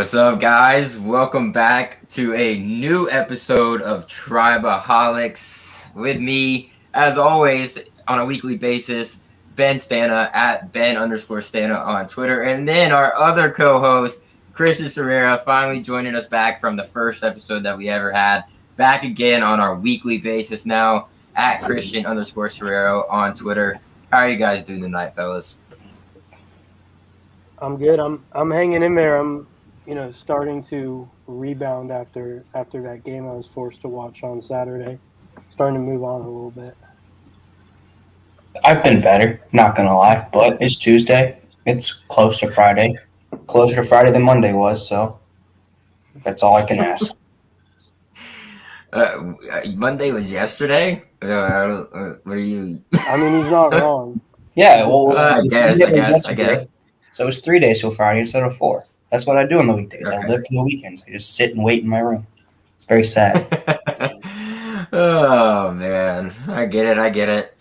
What's up, guys? Welcome back to a new episode of Tribeaholics. With me, as always, on a weekly basis, Ben Stana at Ben_Stana on Twitter. And then our other co-host, Christian Serrera, finally joining us back from the first episode that we ever had. Back again on our weekly basis now at Christian_Serrero on Twitter. How are you guys doing tonight, fellas? I'm good. I'm hanging in there. I'm starting to rebound after that game I was forced to watch on Saturday. Starting to move on a little bit. I've been better, not gonna lie, but it's Tuesday. It's close to Friday. Closer to Friday than Monday was, so that's all I can ask. Monday was yesterday? What are you? I mean, he's not wrong. Yeah, well, I guess. So it's 3 days till Friday instead of 4. That's what I do on the weekdays. I live for the weekends. I just sit and wait in my room. It's very sad. Oh man, I get it.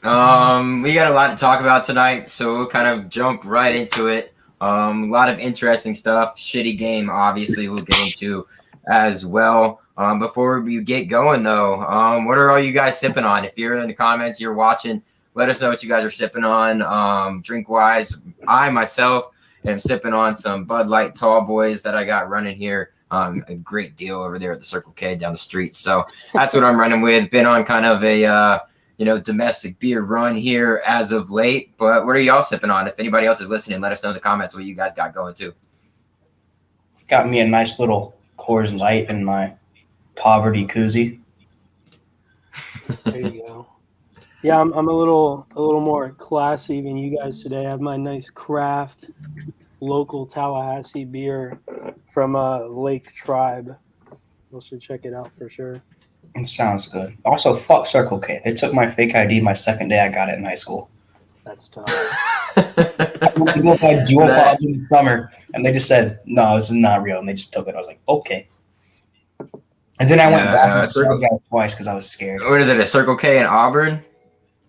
We got a lot to talk about tonight, so we'll kind of jump right into it. A lot of interesting stuff. Shitty game, obviously, we'll get into as well. Before we get going, though, what are all you guys sipping on? If you're in the comments, you're watching, let us know what you guys are sipping on. Drink wise, I myself am sipping on some Bud Light Tall Boys that I got running here. A great deal over there at the Circle K down the street. So that's what I'm running with. Been on kind of a domestic beer run here as of late. But what are y'all sipping on? If anybody else is listening, let us know in the comments what you guys got going too. Got me a nice little Coors Light in my poverty koozie. There you go. Yeah, I'm a little more classy than you guys today. I have my nice craft local Tallahassee beer from Lake Tribe. You should check it out for sure. It sounds good. Also, fuck Circle K. They took my fake ID my second day I got it in high school. That's tough. I went to go buy dual pods in the summer, and they just said, no, this is not real. And they just took it. I was like, okay. And then I went back and twice because I was scared. What is it, a Circle K in Auburn?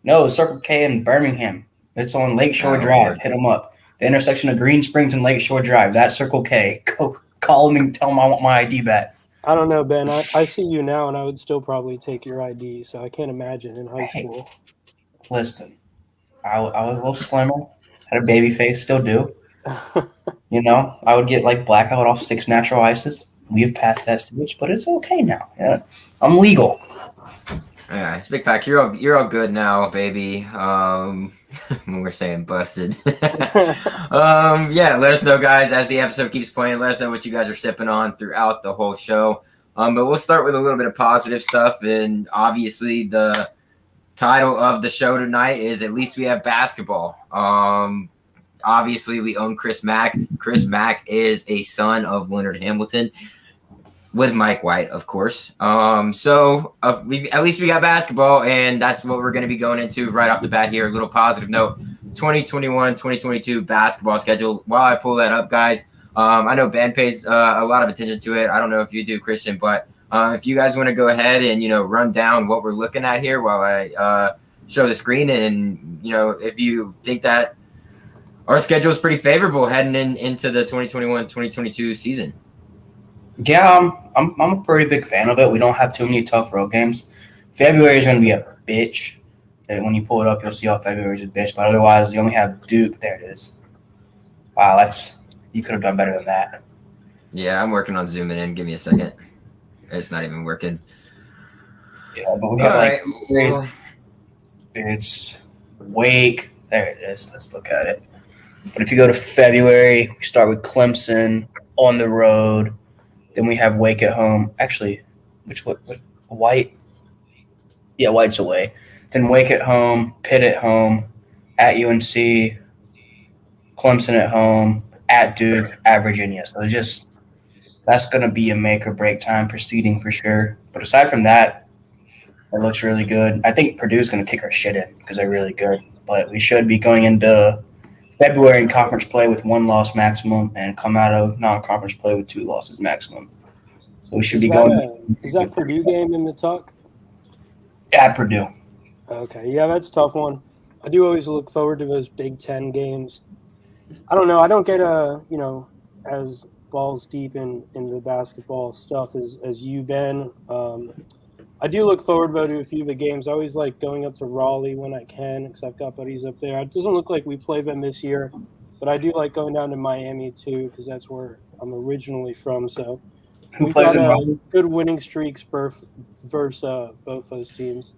No, Circle K in Birmingham. It's on Lakeshore Drive. Hit them up. The intersection of Green Springs and Lakeshore Drive. That's Circle K. Go call them and tell them I want my ID back. I don't know, Ben. I see you now, and I would still probably take your ID, so I can't imagine in high school. Listen, I was a little slimmer. Had a baby face. Still do. I would get like blackout off 6 natural ices. We've passed that stage, but it's okay now. Yeah, I'm legal. Yeah, it's a big fact. You're all good now, baby. We're saying busted. Yeah, let us know, guys, as the episode keeps playing. Let us know what you guys are sipping on throughout the whole show. But we'll start with a little bit of positive stuff. And obviously, the title of the show tonight is At Least We Have Basketball. Obviously, we own Chris Mack. Chris Mack is a son of Leonard Hamilton. With Mike White, of course. At least we got basketball, and that's what we're going to be going into right off the bat here. A little positive note, 2021-2022 basketball schedule. While I pull that up, guys, I know Ben pays a lot of attention to it. I don't know if you do, Christian, but if you guys want to go ahead and, run down what we're looking at here while I show the screen, and, if you think that our schedule is pretty favorable heading into the 2021-2022 season. Yeah, I'm a pretty big fan of it. We don't have too many tough road games. February is going to be a bitch. And when you pull it up, you'll see how February is a bitch. But otherwise, you only have Duke. There it is. Wow, you could have done better than that. Yeah, I'm working on zooming in. Give me a second. It's not even working. Yeah, but we have it's Wake. There it is. Let's look at it. But if you go to February, we start with Clemson on the road. Then we have Wake at home. Actually, White? Yeah, White's away. Then Wake at home, Pitt at home, at UNC, Clemson at home, at Duke, at Virginia. So that's going to be a make or break time proceeding for sure. But aside from that, it looks really good. I think Purdue's going to kick our shit in because they're really good. But we should be going into February in conference play with 1 loss maximum and come out of non-conference play with 2 losses maximum. So we should be going. Is that Purdue game in the tuck? At Purdue. Okay, yeah, that's a tough one. I do always look forward to those Big Ten games. I don't know. I don't get as balls deep in the basketball stuff as you, Ben. I do look forward, though, to a few of the games. I always like going up to Raleigh when I can, because I've got buddies up there. It doesn't look like we play them this year, but I do like going down to Miami, too, because that's where I'm originally from. So Who we've plays got in Raleigh? good winning streaks versus both those teams.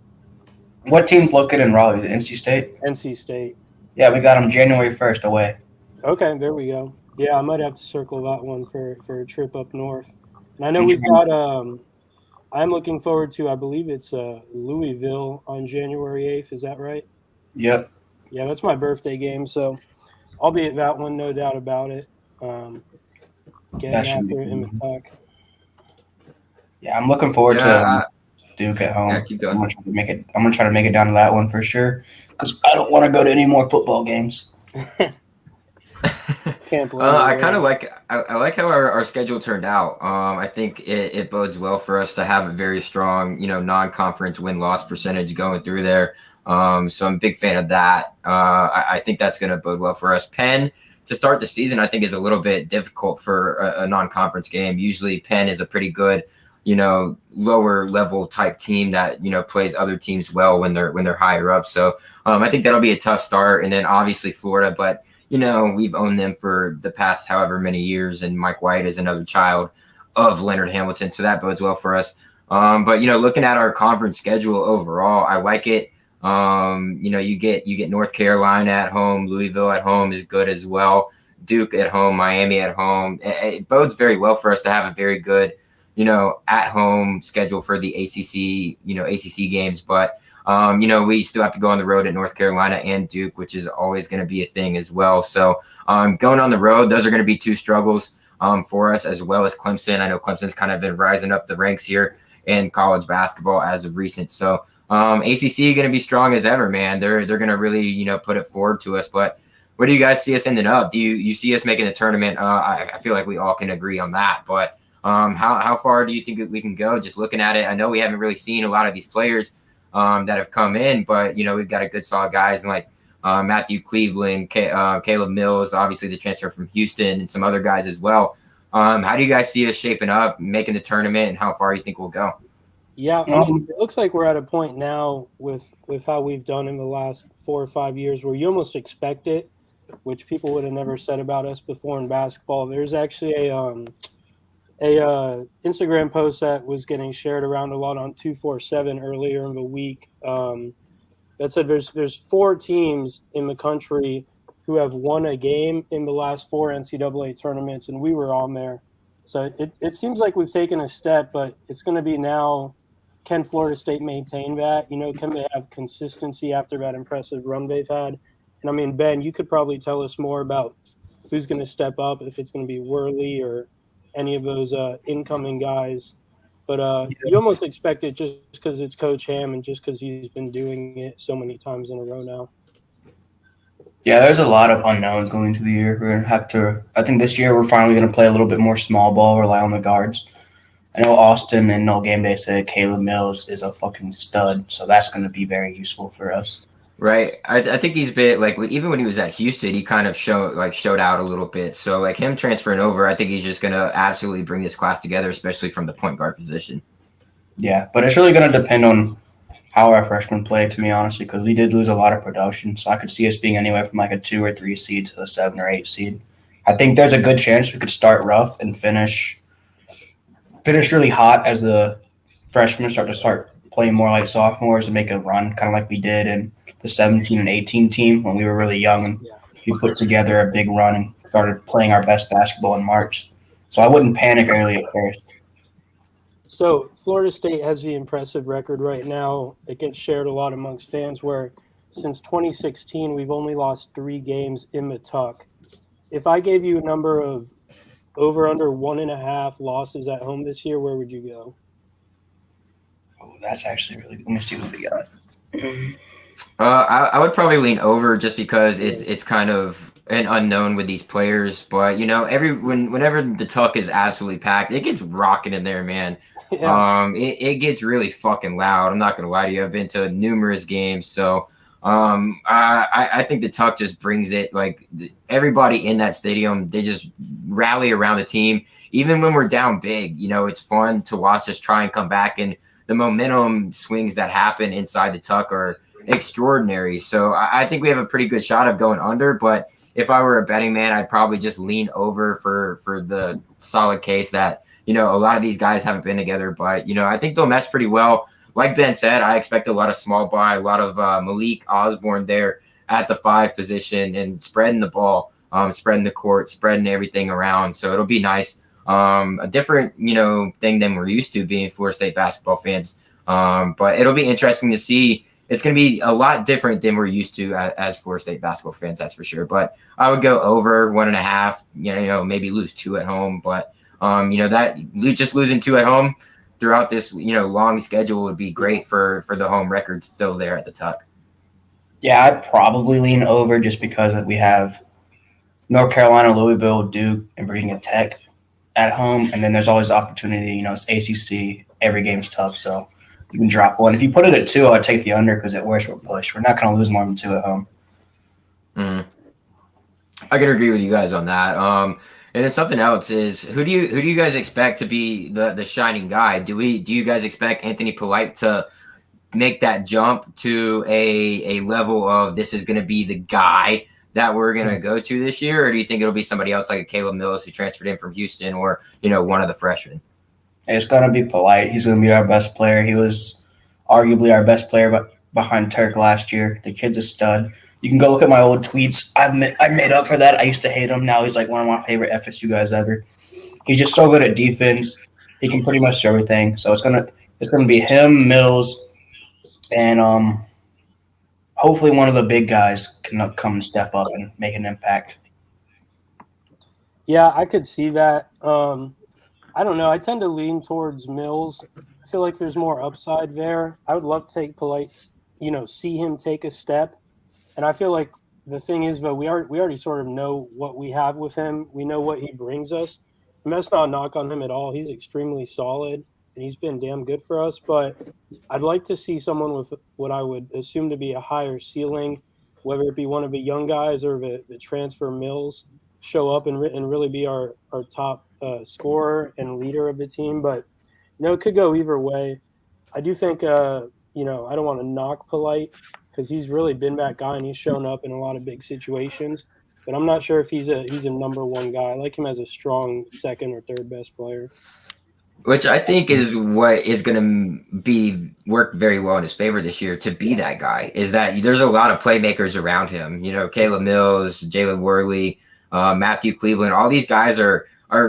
What team's located in Raleigh? NC State? NC State. Yeah, we got them January 1st away. Okay, there we go. Yeah, I might have to circle that one for a trip up north. And I know we've got I'm looking forward to, I believe it's Louisville on January 8th. Is that right? Yep. Yeah, that's my birthday game, so I'll be at that one, no doubt about it. Getting That should be after it in the good. talk. Yeah, I'm looking forward to Duke at home. Yeah, keep going. I'm gonna try to make it down to that one for sure, because I don't want to go to any more football games. Can't blame I you. kind of like I like how our schedule turned out. I think it bodes well for us to have a very strong, non-conference win-loss percentage going through there. So I'm a big fan of that. I think that's going to bode well for us. Penn to start the season, I think, is a little bit difficult for a non-conference game. Usually, Penn is a pretty good, lower level type team that plays other teams well when they're higher up. So I think that'll be a tough start. And then obviously Florida, but we've owned them for the past however many years, and Mike White is another child of Leonard Hamilton, so that bodes well for us. But looking at our conference schedule overall, I like it. You get North Carolina at home, Louisville at home is good as well. Duke at home, Miami at home. It bodes very well for us to have a very good, at home schedule for the ACC, ACC games, but. We still have to go on the road at North Carolina and Duke, which is always going to be a thing as well. So going on the road, those are going to be two struggles for us, as well as Clemson. I know Clemson's kind of been rising up the ranks here in college basketball as of recent. So ACC going to be strong as ever, man. They're going to really, put it forward to us. But where do you guys see us ending up? Do you see us making the tournament? I feel like we all can agree on that. But how far do you think we can go? Just looking at it, I know we haven't really seen a lot of these players that have come in, but we've got a good solid guys like Matthew Cleveland, Caleb Mills, obviously the transfer from Houston, and some other guys as well. How do you guys see us shaping up, making the tournament, and how far you think we'll go? Yeah, it looks like we're at a point now with how we've done in the last 4 or 5 years where you almost expect it, which people would have never said about us before in basketball. There's actually a Instagram post that was getting shared around a lot on 247 earlier in the week that said there's 4 teams in the country who have won a game in the last 4 NCAA tournaments, and we were on there. So it seems like we've taken a step, but it's going to be now, can Florida State maintain that? Can they have consistency after that impressive run they've had? And I mean, Ben, you could probably tell us more about who's going to step up, if it's going to be Worley or any of those incoming guys. But you almost expect it just because it's Coach Ham and just because he's been doing it so many times in a row now. Yeah, there's a lot of unknowns going into the year. We're going to have to – I think this year we're finally going to play a little bit more small ball, rely on the guards. I know Austin and No Game Day said Caleb Mills is a fucking stud, so that's going to be very useful for us. Right. I think he's been like, even when he was at Houston, he kind of showed out a little bit. So like him transferring over, I think he's just going to absolutely bring this class together, especially from the point guard position. Yeah, but it's really going to depend on how our freshmen play, to me, honestly, because we did lose a lot of production. So I could see us being anywhere from like a 2 or 3 seed to a 7 or 8 seed. I think there's a good chance we could start rough and finish really hot as the freshmen start playing more like sophomores and make a run, kind of like we did in the 17 and 18 team when we were really young, and we put together a big run and started playing our best basketball in March. So I wouldn't panic early at first. So Florida State has the impressive record right now. It gets shared a lot amongst fans where since 2016 we've only lost 3 games in the Tuck. If I gave you a number of over under 1.5 losses at home this year, where would you go? Oh, that's actually really good. Let me see what we got. I would probably lean over just because it's kind of an unknown with these players. But whenever the Tuck is absolutely packed, it gets rocking in there, man. Yeah. It gets really fucking loud. I'm not gonna lie to you. I've been to numerous games, so I think the Tuck just brings it. Like everybody in that stadium, they just rally around the team. Even when we're down big, it's fun to watch us try and come back. And the momentum swings that happen inside the Tuck are extraordinary. So I think we have a pretty good shot of going under. But if I were a betting man, I'd probably just lean over for the solid case that a lot of these guys haven't been together. But I think they'll mesh pretty well. Like Ben said, I expect a lot of small ball, a lot of Malik Osborne there at the 5 position and spreading the ball, spreading the court, spreading everything around. So it'll be nice. A different, thing than we're used to being Florida State basketball fans. But it'll be interesting to see. It's going to be a lot different than we're used to as Florida State basketball fans, that's for sure. But I would go over 1.5, maybe lose 2 at home. But, that just losing 2 at home throughout this, long schedule would be great for the home record still there at the Tuck. Yeah, I'd probably lean over just because we have North Carolina, Louisville, Duke, and Virginia Tech at home, and then there's always opportunity. It's ACC. Every game's tough, so you can drop 1. If you put it at 2, I'd take the under because at worst we're pushed. We're not going to lose more than 2 at home. I can agree with you guys on that. And then something else is who do you guys expect to be the shining guy? Do you guys expect Anthony Polite to make that jump to a level of this is going to be the guy that we're going to go to this year, or do you think it'll be somebody else like a Caleb Mills who transferred in from Houston, or one of the freshmen? It's going to be Polite. He's going to be our best player. He was arguably our best player behind Turk last year. The kid's a stud. You can go look at my old tweets. I made up for that. I used to hate him. Now he's like one of my favorite FSU guys ever. He's just so good at defense. He can pretty much do everything. So it's gonna be him, Mills, and hopefully one of the big guys can come and step up and make an impact. Yeah, I could see that. I don't know. I tend to lean towards Mills. I feel like there's more upside there. I would love to take Polite, see him take a step. And I feel like the thing is, though, we already sort of know what we have with him. We know what he brings us. And that's not a knock on him at all. He's extremely solid, and he's been damn good for us. But I'd like to see someone with what I would assume to be a higher ceiling, whether it be one of the young guys or the transfer Mills, show up and really be our top scorer and leader of the team. But, it could go either way. I do think, I don't want to knock Polite, because he's really been that guy and he's shown up in a lot of big situations. But I'm not sure if he's a number 1 guy. I like him as a strong second or third best player. Which I think is what is going to work very well in his favor this year, to be that guy, is that there's a lot of playmakers around him. Caleb Mills, Jalen Worley, Matthew Cleveland, all these guys are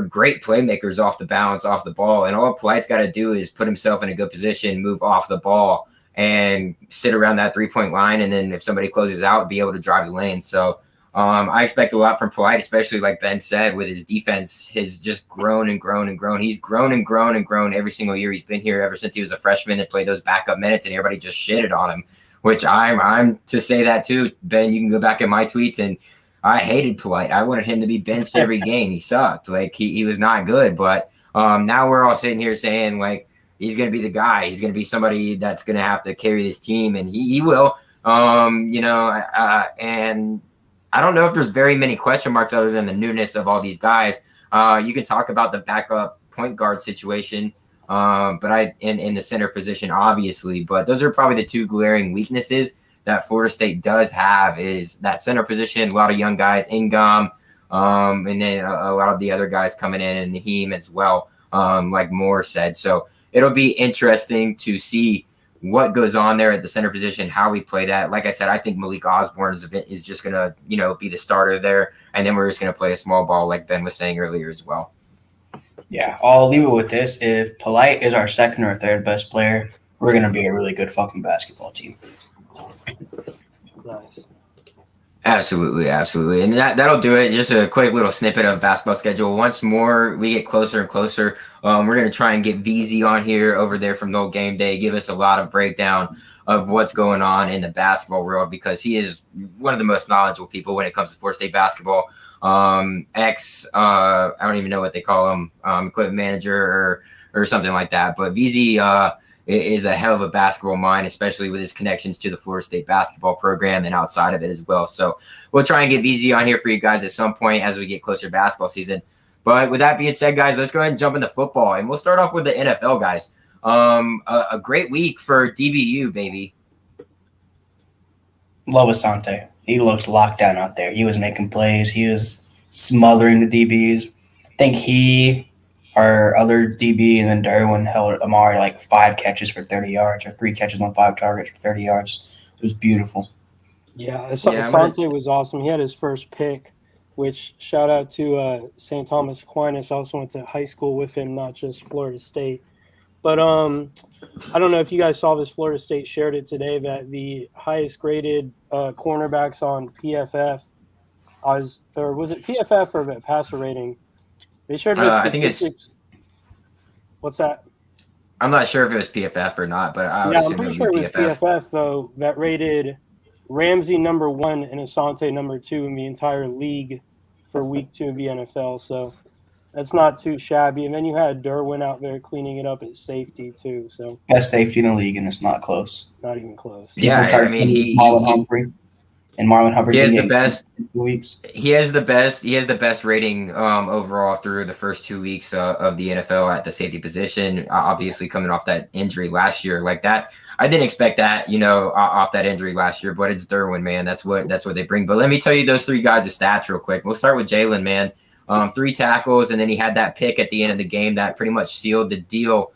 great playmakers off the bounce, off the ball. And all Polite's got to do is put himself in a good position, move off the ball, and sit around that 3-point line, and then if somebody closes out, be able to drive the lane. So I expect a lot from Polite, especially like Ben said, with his defense has just grown and grown and grown. He's grown and grown and grown every single year he's been here, ever since he was a freshman and played those backup minutes, and everybody just shitted on him, which I'm to say that too. Ben, you can go back in my tweets, and I hated Polite. I wanted him to be benched every game. He sucked. Like he was not good. But now we're all sitting here saying like, he's going to be the guy. He's going to be somebody that's going to have to carry this team, and he will. And I don't know if there's very many question marks other than the newness of all these guys. You can talk about the backup point guard situation, but in the center position, obviously. But those are probably the 2 glaring weaknesses that Florida State does have, is that center position. A lot of young guys, Ingam, and then a lot of the other guys coming in, and Naheem as well, like Moore said. So it'll be interesting to see what goes on there at the center position, how we play that. Like I said, I think Malik Osborne is just going to, be the starter there. And then we're just going to play a small ball like Ben was saying earlier as well. Yeah, I'll leave it with this. If Polite is our second or third best player, we're going to be a really good fucking basketball team. Nice. Absolutely. And that'll do it. Just a quick little snippet of basketball schedule. Once more, we get closer and closer. We're going to try and get VZ on here over there from No Game Day, give us a lot of breakdown of what's going on in the basketball world, because he is one of the most knowledgeable people when it comes to Florida State basketball. I don't even know what they call him, equipment manager or something like that. But VZ is a hell of a basketball mind, especially with his connections to the Florida State basketball program and outside of it as well. So we'll try and get VZ on here for you guys at some point as we get closer to basketball season. But with that being said, guys, let's go ahead and jump into football. And we'll start off with the NFL, guys. A great week for DBU, baby. Love Asante. He looked locked down out there. He was making plays. He was smothering the DBs. I think he, our other DB, and then Derwin held Amari like 5 catches for 30 yards or 3 catches on 5 targets for 30 yards. It was beautiful. Yeah, Asante was awesome. He had his first pick, which shout out to St. Thomas Aquinas. I also went to high school with him, not just Florida State. But I don't know if you guys saw this. Florida State shared it today that the highest graded cornerbacks on PFF was it PFF or passer rating? They shared the statistics. What's that? I'm not sure if it was PFF or not, but I'm pretty sure it was PFF though that rated Ramsey number 1 and Asante number 2 in the entire league for week 2 of the NFL. So that's not too shabby. And then you had Derwin out there cleaning it up at safety too. So best safety in the league, and it's not close. Not even close. Yeah, I mean Marlon Humphrey. He has the best. He has the best. He has the best rating overall through the first 2 weeks of the NFL at the safety position. Obviously, coming off that injury last year, like that, I didn't expect that. Off that injury last year, but it's Derwin, man. That's what they bring. But let me tell you those 3 guys' stats real quick. We'll start with Jalen, man. 3 tackles, and then he had that pick at the end of the game that pretty much sealed the deal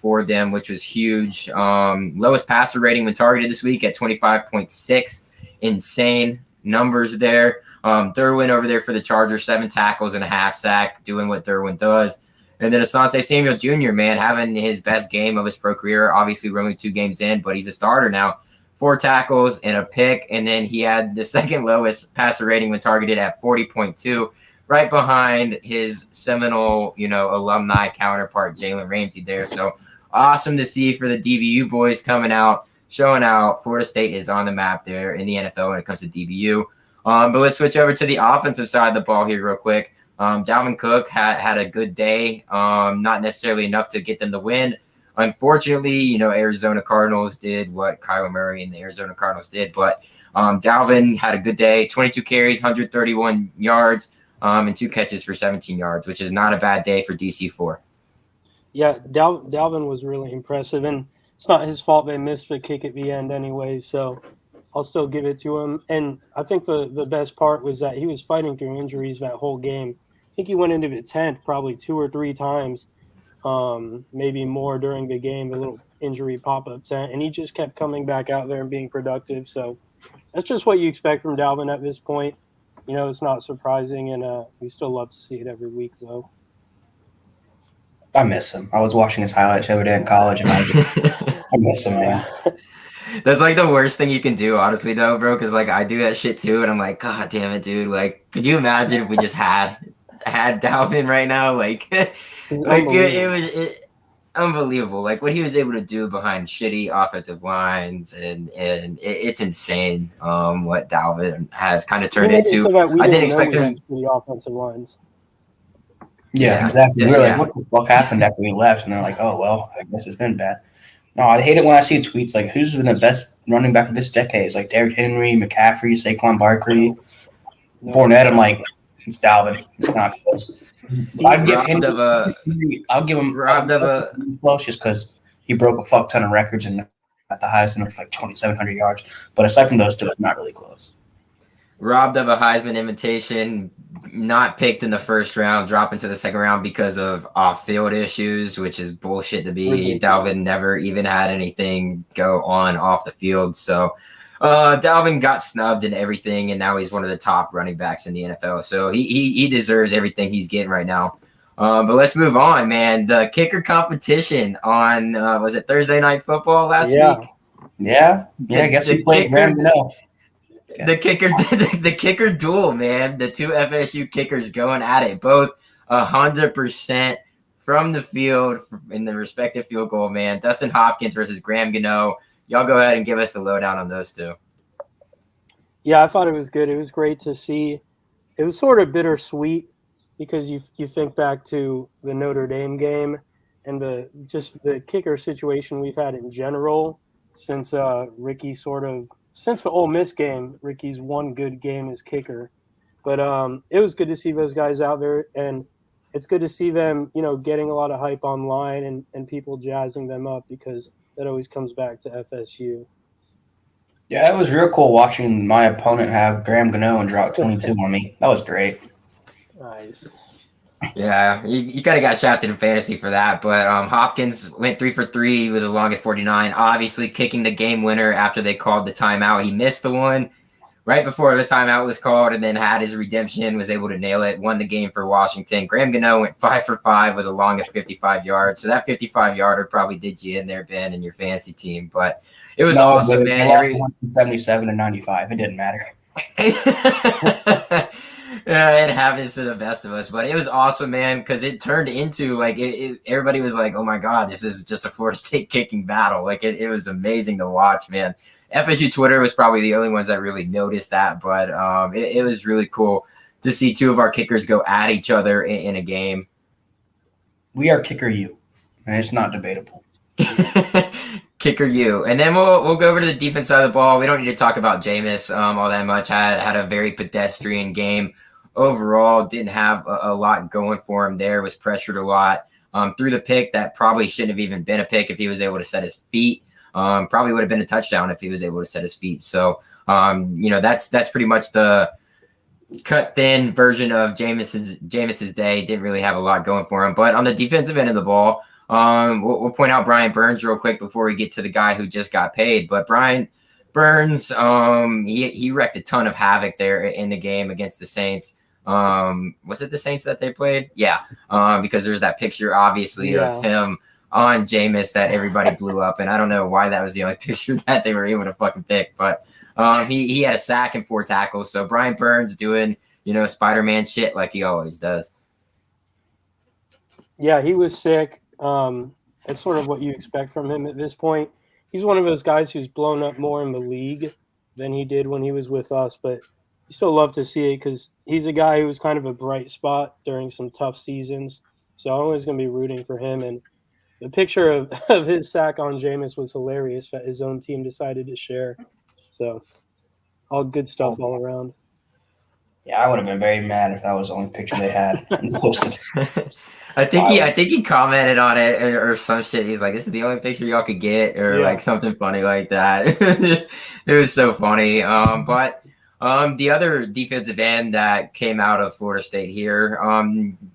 for them, which was huge. Lowest passer rating when targeted this week at 25.6. Insane numbers there. Derwin over there for the Chargers, 7 tackles and a half sack, doing what Derwin does. And then Asante Samuel Jr., man, having his best game of his pro career. Obviously, we're only 2 games in, but he's a starter now. 4 tackles and a pick, and then he had the second lowest passer rating when targeted at 40.2. Right behind his seminal, alumni counterpart, Jalen Ramsey there. So awesome to see for the DBU boys coming out, showing out. Florida State is on the map there in the NFL when it comes to DBU. But let's switch over to the offensive side of the ball here real quick. Dalvin Cook had a good day, not necessarily enough to get them the win. Unfortunately, Arizona Cardinals did what Kyler Murray and the Arizona Cardinals did. But Dalvin had a good day, 22 carries, 131 yards. And 2 catches for 17 yards, which is not a bad day for DC4. Yeah, Dalvin was really impressive, and it's not his fault they missed the kick at the end anyway, so I'll still give it to him. And I think the best part was that he was fighting through injuries that whole game. I think he went into the 10th probably 2 or 3 times, maybe more during the game, the little injury pop-up tent, and he just kept coming back out there and being productive. So that's just what you expect from Dalvin at this point. It's not surprising, and we still love to see it every week, though. I miss him. I was watching his highlights every day in college, and I miss him, man. That's like the worst thing you can do, honestly, though, bro, because like I do that shit too, and I'm like, God damn it, dude. Like, could you imagine if we just had Dalvin right now? Like, it was unbelievable. Like what he was able to do behind shitty offensive lines, and it's insane what Dalvin has kind of turned into. I didn't expect him the offensive lines. Yeah, exactly. We were like, what the fuck happened after we left? And they're like, oh well, I guess it's been bad. No, I hate it when I see tweets like, who's been the best running back of this decade? It's like Derrick Henry, McCaffrey, Saquon Barkley, Fournette. I'm like, it's Dalvin. It's not close. I'll give him close just because he broke a fuck ton of records and at the highest end of like 2,700 yards. But aside from those 2, it's not really close. Robbed of a Heisman invitation, not picked in the first round, dropping to the second round because of off-field issues, which is bullshit to be. Dalvin never even had anything go on off the field. So Dalvin got snubbed in everything, and now he's one of the top running backs in the NFL. So he deserves everything he's getting right now. But let's move on, man. The kicker competition on, was it Thursday Night Football last week? Yeah. I guess we played Graham Gano. The kicker duel, man. The 2 FSU kickers going at it, both 100% from the field in the respective field goal, man. Dustin Hopkins versus Graham Gano. Y'all go ahead and give us the lowdown on those 2. Yeah, I thought it was good. It was great to see. It was sort of bittersweet because you think back to the Notre Dame game and the kicker situation we've had in general since Ricky since the Ole Miss game. Ricky's one good game as kicker, but it was good to see those guys out there, and it's good to see them, getting a lot of hype online and people jazzing them up, because that always comes back to FSU. Yeah, it was real cool watching my opponent have Graham Gano and drop 22 on me. That was great. Nice. Yeah, you kind of got shafted in fantasy for that, but Hopkins went 3 for 3 with a long at 49, obviously kicking the game winner after they called the timeout. He missed the one right before the timeout was called, and then had his redemption, was able to nail it, won the game for Washington. Graham Gano went 5 for 5 with a long at 55 yards, so that 55-yarder probably did you in there, Ben, in your fantasy team, but it was awesome, man. They lost 77 to 95. It didn't matter. Yeah, it happens to the best of us, but it was awesome, man, because it turned into everybody was like, oh my God, this is just a Florida State kicking battle. It was amazing to watch, man. FSU Twitter was probably the only ones that really noticed that, but it was really cool to see two of our kickers go at each other in a game. We are kicker you, and it's not debatable. Kicker you. And then we'll go over to the defense side of the ball. We don't need to talk about Jameis all that much. Had a very pedestrian game overall. Didn't have a lot going for him there. Was pressured a lot. Threw the pick that probably shouldn't have even been a pick if he was able to set his feet. Probably would have been a touchdown if he was able to set his feet. So, that's pretty much the cut thin version of Jameis's day. Didn't really have a lot going for him. But on the defensive end of the ball, we'll point out Brian Burns real quick before we get to the guy who just got paid. But Brian Burns, he wrecked a ton of havoc there in the game against the Saints. Was it the Saints that they played? Yeah. Because there's that picture, obviously, of him on Jameis that everybody blew up. And I don't know why that was the only picture that they were able to fucking pick. But he had a sack and 4 tackles. So Brian Burns doing, Spider-Man shit like he always does. Yeah, he was sick. It's sort of what you expect from him at this point. He's one of those guys who's blown up more in the league than he did when he was with us, but you still love to see it because he's a guy who was kind of a bright spot during some tough seasons. So I'm always going to be rooting for him. And the picture of his sack on Jameis was hilarious that his own team decided to share. So all good stuff all around. Yeah, I would have been very mad if that was the only picture they had posted. I think he commented on it or some shit. He's like, "This is the only picture y'all could get," or like something funny like that. It was so funny. But the other defensive end that came out of Florida State here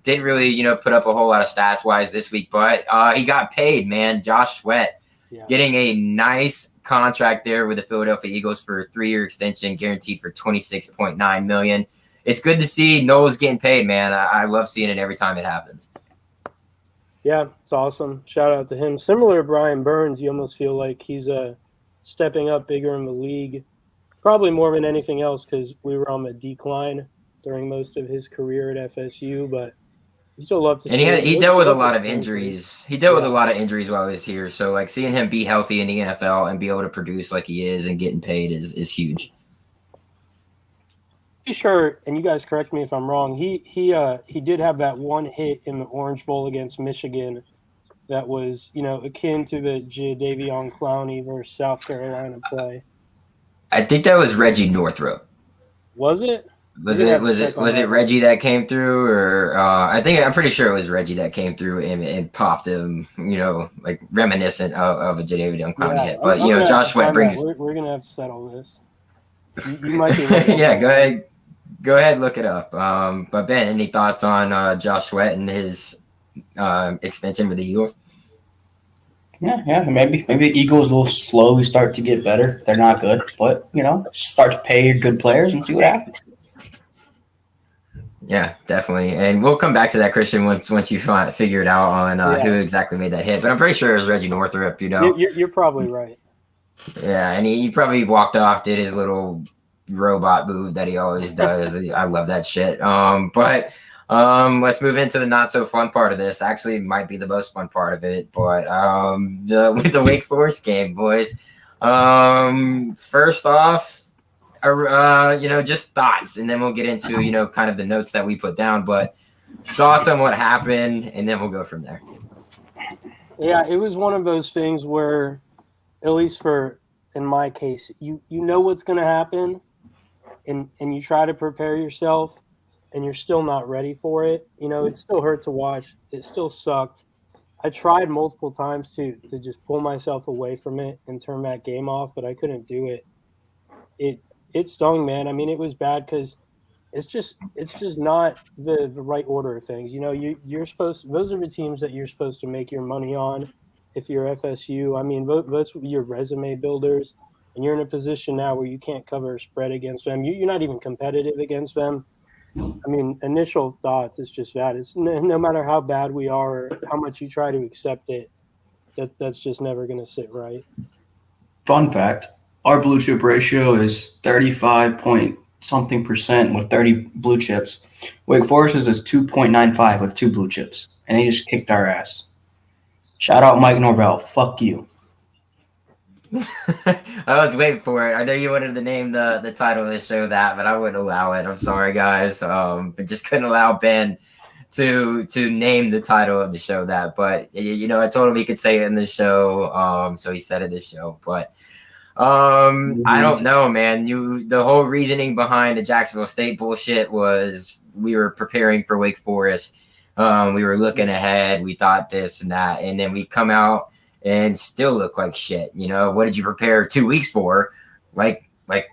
didn't really, put up a whole lot of stats wise this week, but he got paid, man. Josh Sweat getting a nice contract there with the Philadelphia Eagles for a 3-year extension, guaranteed for $26.9 million. It's good to see Noel's getting paid, man. I love seeing it every time it happens. Yeah, it's awesome. Shout out to him. Similar to Brian Burns, you almost feel like he's stepping up bigger in the league, probably more than anything else because we were on the decline during most of his career at FSU, but you still love to see him. And he dealt with a lot of injuries. He dealt with a lot of injuries while he was here. So, like, seeing him be healthy in the NFL and be able to produce like he is and getting paid is huge. Sure, and you guys correct me if I'm wrong. He did have that one hit in the Orange Bowl against Michigan that was, akin to the Jadeveon Clowney versus South Carolina play. I think that was Reggie Northrup. Was it? Was it Reggie that came through, or I'm pretty sure it was Reggie that came through and popped him, like reminiscent of a Jadeveon Clowney hit. But Josh Sweat brings. We're gonna have to settle this. You might be right. Yeah, go ahead, look it up. But Ben, any thoughts on Josh Sweat and his extension with the Eagles? Yeah, maybe the Eagles will slowly start to get better. They're not good, but start to pay your good players and see what happens. Yeah, definitely, and we'll come back to that, Christian, once you figure it out on who exactly made that hit. But I'm pretty sure it was Reggie Northrup. You're probably right. Yeah, and he probably walked off, did his little robot move that he always does. I love that shit. But let's move into the not so fun part of this. Actually, it might be the most fun part of it. But with the Wake Forest game, boys. First off, just thoughts, and then we'll get into kind of the notes that we put down. But thoughts on what happened, and then we'll go from there. Yeah, it was one of those things where, at least in my case, you know what's going to happen, and you try to prepare yourself, and you're still not ready for it. It still hurt to watch. It still sucked. I tried multiple times to just pull myself away from it and turn that game off, but I couldn't do it. It it stung, man. I mean, it was bad because it's just not the right order of things. You're supposed those are the teams that you're supposed to make your money on. If you're FSU, I mean, those are your resume builders, and you're in a position now where you can't cover a spread against them. You're not even competitive against them. I mean, initial thoughts, it's just that it's no matter how bad we are or how much you try to accept it, that's just never going to sit right. Fun fact: our blue chip ratio is 35 point something percent with 30 blue chips. Wake Forest's is 2.95 with 2 blue chips, and they just kicked our ass. Shout out Mike Norvell. Fuck you. I was waiting for it. I know you wanted to name the title of the show that, but I wouldn't allow it. I'm sorry, guys. But just couldn't allow Ben to name the title of the show that. But I told him he could say it in the show. So he said it in the show. But I don't know, man. The whole reasoning behind the Jacksonville State bullshit was we were preparing for Wake Forest. We were looking ahead. We thought this and that, and then we come out and still look like shit. What did you prepare 2 weeks for? Like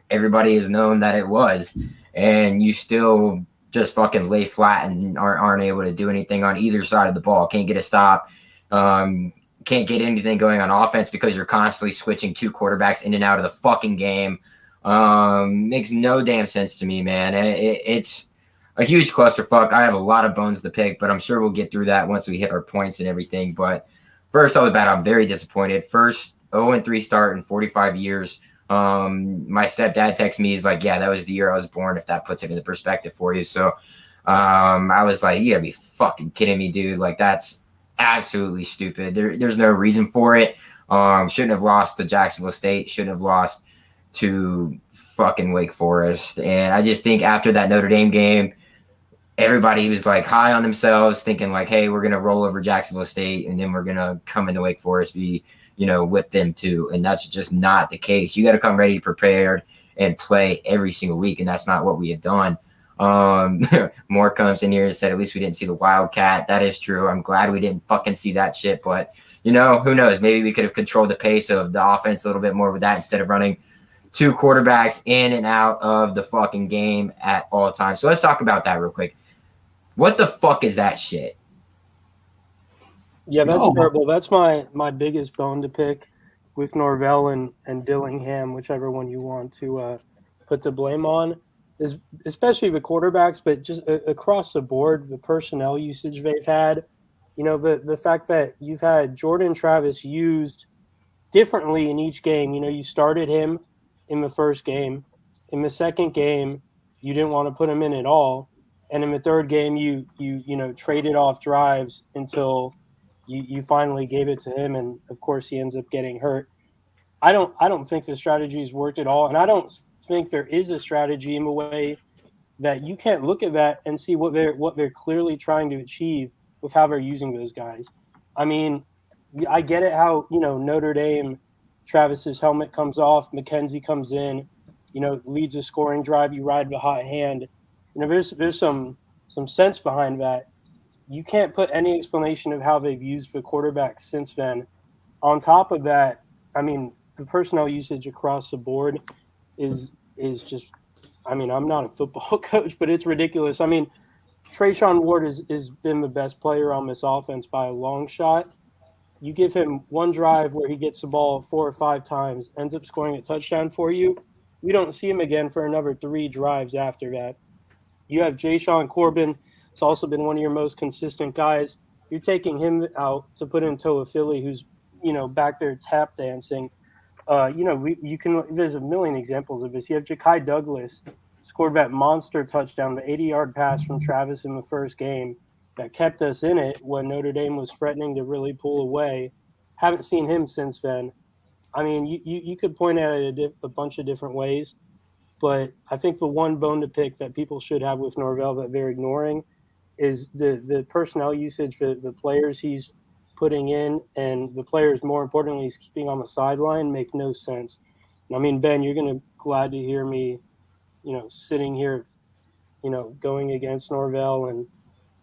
everybody has known that it was, and you still just fucking lay flat and aren't able to do anything on either side of the ball. Can't get a stop. Can't get anything going on offense because you're constantly switching 2 quarterbacks in and out of the fucking game. Makes no damn sense to me, man. It's a huge clusterfuck. I have a lot of bones to pick, but I'm sure we'll get through that once we hit our points and everything. But first off the bat, I'm very disappointed. First 0-3 start in 45 years. My stepdad texted me. He's like, yeah, that was the year I was born, if that puts it into perspective for you. So I was like, you gotta be fucking kidding me, dude. Like, that's absolutely stupid. There's no reason for it. Shouldn't have lost to Jacksonville State. Shouldn't have lost to fucking Wake Forest. And I just think after that Notre Dame game, everybody was like high on themselves, thinking like, hey, we're going to roll over Jacksonville State and then we're going to come into Wake Forest, be, with them too. And that's just not the case. You got to come ready, prepared, and play every single week. And that's not what we have done. More comes in here and said, at least we didn't see the Wildcat. That is true. I'm glad we didn't fucking see that shit. But, who knows? Maybe we could have controlled the pace of the offense a little bit more with that instead of running 2 quarterbacks in and out of the fucking game at all times. So let's talk about that real quick. What the fuck is that shit? Yeah, that's terrible. That's my biggest bone to pick with Norvell and Dillingham, whichever one you want to put the blame on, is especially the quarterbacks, but just across the board, the personnel usage they've had. The fact that you've had Jordan Travis used differently in each game. You started him in the first game. In the second game, you didn't want to put him in at all. And in the third game, you traded off drives until you finally gave it to him, and of course he ends up getting hurt. I don't think the strategy has worked at all, and I don't think there is a strategy in a way that you can't look at that and see what they're clearly trying to achieve with how they're using those guys. I mean, I get it how Notre Dame, Travis's helmet comes off, McKenzie comes in, leads a scoring drive, you ride the hot hand. There's some sense behind that. You can't put any explanation of how they've used the quarterback since then. On top of that, I mean, the personnel usage across the board is just, I mean, I'm not a football coach, but it's ridiculous. I mean, Trayshawn Ward has been the best player on this offense by a long shot. You give him one drive where he gets the ball 4 or 5 times, ends up scoring a touchdown for you. We don't see him again for another 3 drives after that. You have Jayshon Corbin. It's also been one of your most consistent guys. You're taking him out to put in Toa Philly, who's, back there tap dancing. There's a million examples of this. You have Ja'Kai Douglas scored that monster touchdown, the 80-yard pass from Travis in the first game that kept us in it when Notre Dame was threatening to really pull away. Haven't seen him since then. I mean, you could point at it a bunch of different ways, but I think the one bone to pick that people should have with Norvell that they're ignoring is the personnel usage, the players he's putting in and the players, more importantly, he's keeping on the sideline make no sense. I mean, Ben, you're going to glad to hear me, sitting here, going against Norvell, and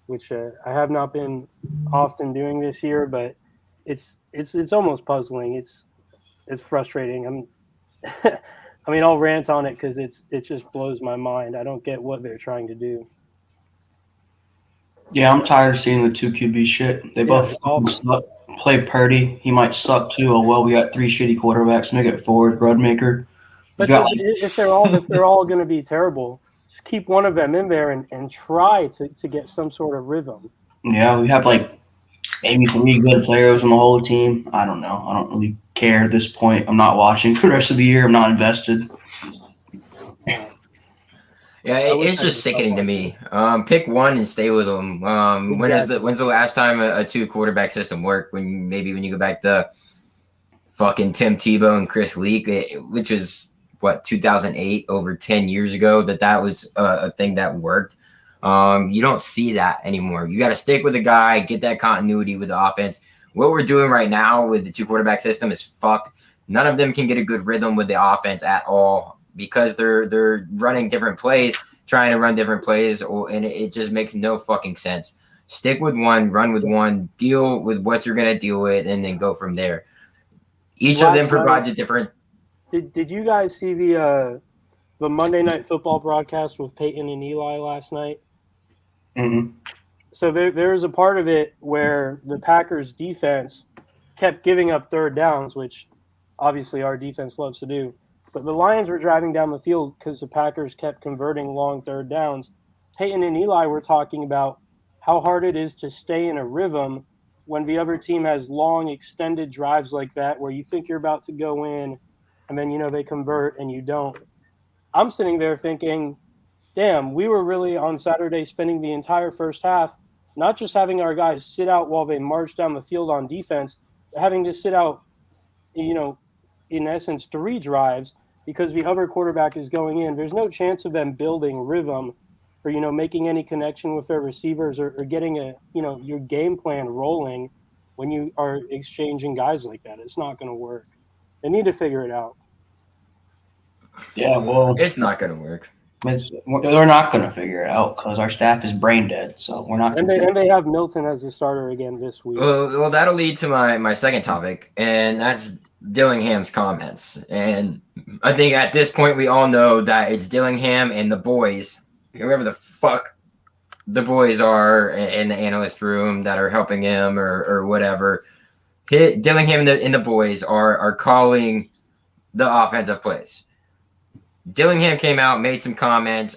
which I have not been often doing this year, but it's almost puzzling. It's frustrating. I mean, I'll rant on it because it just blows my mind. I don't get what they're trying to do. Yeah, I'm tired of seeing the 2 QB shit. They both suck. Play Purdy. He might suck too. Oh well, we got 3 shitty quarterbacks. Make it forward, Roadmaker. But if they're all going to be terrible, just keep one of them in there and try to get some sort of rhythm. Yeah, we have like maybe 3 good players on the whole team. I don't know. I don't really care at this point. I'm not watching for the rest of the year. I'm not invested. Yeah, it's just sickening to me. Pick one and stay with them. Exactly. When's the last time a 2 quarterback system worked? When you go back to fucking Tim Tebow and Chris Leak, which was 2008, over 10 years ago, that was a thing that worked. You don't see that anymore. You got to stick with a guy, get that continuity with the offense. What we're doing right now with the 2 quarterback system is fucked. None of them can get a good rhythm with the offense at all, because they're running different plays, trying to run different plays, and it just makes no fucking sense. Stick with one, run with one, deal with what you're gonna deal with, and then go from there. Each of them provides a different. Did you guys see the Monday Night Football broadcast with Peyton and Eli last night? Mm-hmm. So there was a part of it where the Packers defense kept giving up third downs, which obviously our defense loves to do. But the Lions were driving down the field because the Packers kept converting long third downs. Peyton and Eli were talking about how hard it is to stay in a rhythm when the other team has long, extended drives like that where you think you're about to go in and then, they convert and you don't. I'm sitting there thinking, damn, we were really on Saturday spending the entire first half not just having our guys sit out while they march down the field on defense, but having to sit out, in essence, 3 drives because the other quarterback is going in. There's no chance of them building rhythm or, making any connection with their receivers or getting your game plan rolling when you are exchanging guys like that. It's not going to work. They need to figure it out. Yeah, well, it's not going to work. They're not going to figure it out because our staff is brain dead. So we're not. And they have Milton as a starter again this week. Well, that'll lead to my second topic, and that's Dillingham's comments. And I think at this point we all know that it's Dillingham and the boys, whoever the fuck the boys are in the analyst room that are helping him or whatever. Dillingham and the boys are calling the offensive plays. Dillingham came out, made some comments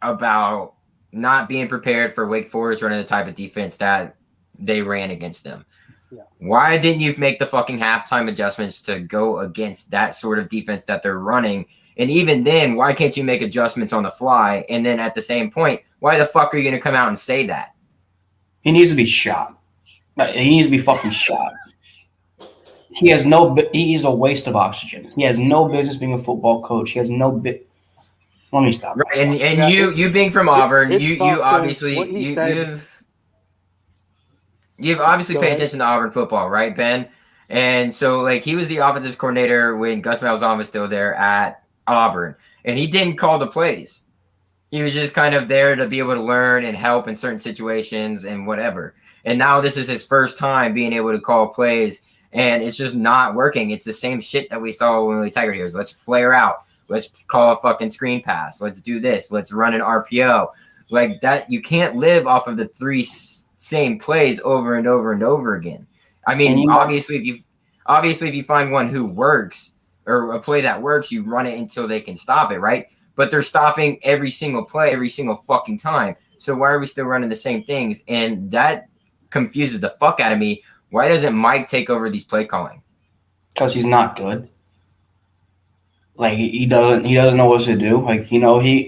about not being prepared for Wake Forest running the type of defense that they ran against them. Yeah. Why didn't you make the fucking halftime adjustments to go against that sort of defense that they're running? And even then, why can't you make adjustments on the fly? And then at the same point, why the fuck are you going to come out and say that? He needs to be shot. He needs to be fucking shot. He's a waste of oxygen. He has no business being a football coach. He has no bit. Let me stop. Right, and you being from Auburn, you obviously you've obviously paid attention to Auburn football, right, Ben? And so he was the offensive coordinator when Gus Malzahn was still there at Auburn, and he didn't call the plays. He was just kind of there to be able to learn and help in certain situations and whatever. And now this is his first time being able to call plays. And it's just not working. It's the same shit that we saw when we Tiger Heels. Let's flare out. Let's call a fucking screen pass. Let's do this. Let's run an RPO. Like that, you can't live off of the 3 same plays over and over and over again. I mean, obviously, if you find one who works or a play that works, you run it until they can stop it, right? But they're stopping every single play, every single fucking time. So why are we still running the same things? And that confuses the fuck out of me. Why doesn't Mike take over these play calling? Because he's not good. He doesn't know what to do.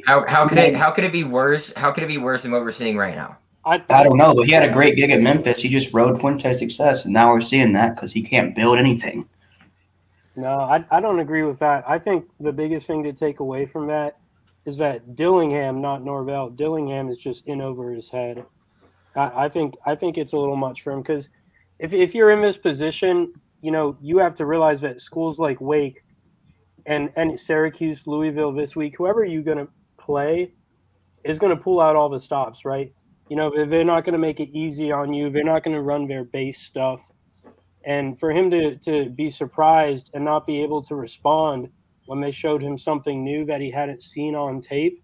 How could it be worse? How could it be worse than what we're seeing right now? I don't know, but he had a great gig at Memphis. He just rode Fuente's success, and now we're seeing that because he can't build anything. No, I don't agree with that. I think the biggest thing to take away from that is that Dillingham, not Norvell, Dillingham is just in over his head. I think it's a little much for him because if you're in this position, you have to realize that schools like Wake and Syracuse, Louisville this week, whoever you're going to play is going to pull out all the stops, right? They're not going to make it easy on you. They're not going to run their base stuff. And for him to be surprised and not be able to respond when they showed him something new that he hadn't seen on tape,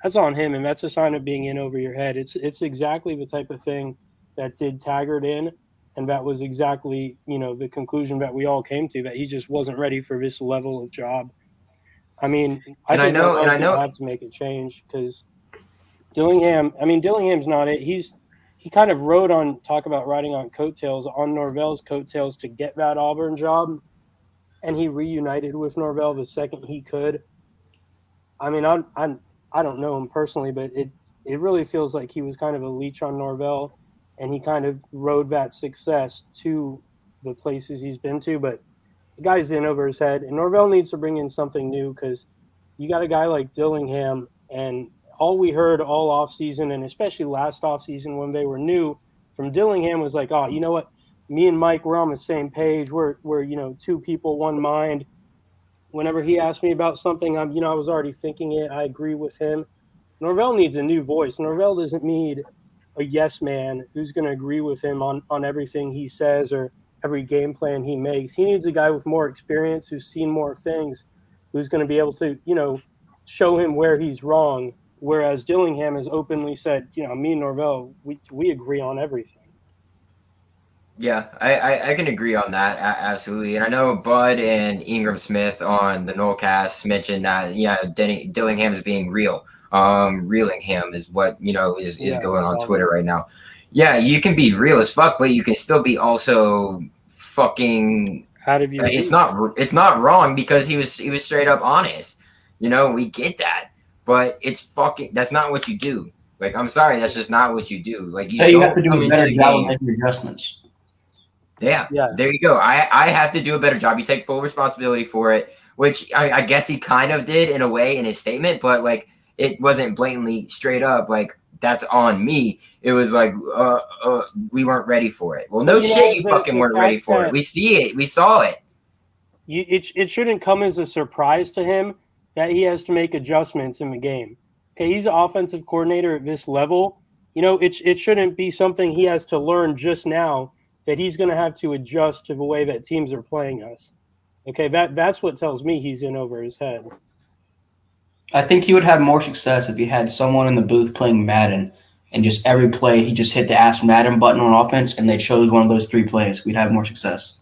that's on him, and that's a sign of being in over your head. It's exactly the type of thing that did Taggart in, and that was exactly the conclusion that we all came to, that he just wasn't ready for this level of job. I mean, I think Norvell's going to have to make a change because Dillingham's not it. He kind of talk about riding on coattails, on Norvell's coattails to get that Auburn job, and he reunited with Norvell the second he could. I mean, I don't know him personally, but it really feels like he was kind of a leech on Norvell, and he kind of rode that success to the places he's been to. But the guy's in over his head, and Norvell needs to bring in something new because you got a guy like Dillingham, and all we heard all offseason, and especially last offseason when they were new, from Dillingham was like, oh, you know what? Me and Mike, we're on the same page. We're two people, one mind. Whenever he asked me about something, I was already thinking it. I agree with him. Norvell needs a new voice. Norvell doesn't need a yes man who's going to agree with him on everything he says or every game plan he makes. He needs a guy with more experience who's seen more things, who's going to be able to, show him where he's wrong. Whereas Dillingham has openly said, me and Norvell, we agree on everything. Yeah, I can agree on that, absolutely. And I know Bud and Ingram Smith on the Nolecast mentioned that, Dillingham is being real. Reelingham is what, is going on Twitter right now. Yeah, you can be real as fuck, but you can still be also fucking. How did you? It's not wrong because he was straight up honest. We get that, but it's fucking. That's not what you do. Like, I'm sorry, that's just not what you do. Like, you have to do a better job of making adjustments. Yeah, there you go. I have to do a better job. You take full responsibility for it, which I guess he kind of did in a way in his statement, but like it wasn't blatantly straight up like that's on me. It was like we weren't ready for it. Well, no shit, you fucking weren't ready for it. We see it. We saw it. It shouldn't come as a surprise to him that he has to make adjustments in the game. Okay, he's an offensive coordinator at this level. It shouldn't be something he has to learn just now, that he's going to have to adjust to the way that teams are playing us. Okay, that's what tells me he's in over his head. I think he would have more success if he had someone in the booth playing Madden and just every play he just hit the Ask Madden button on offense and they chose one of those 3 plays. We'd have more success.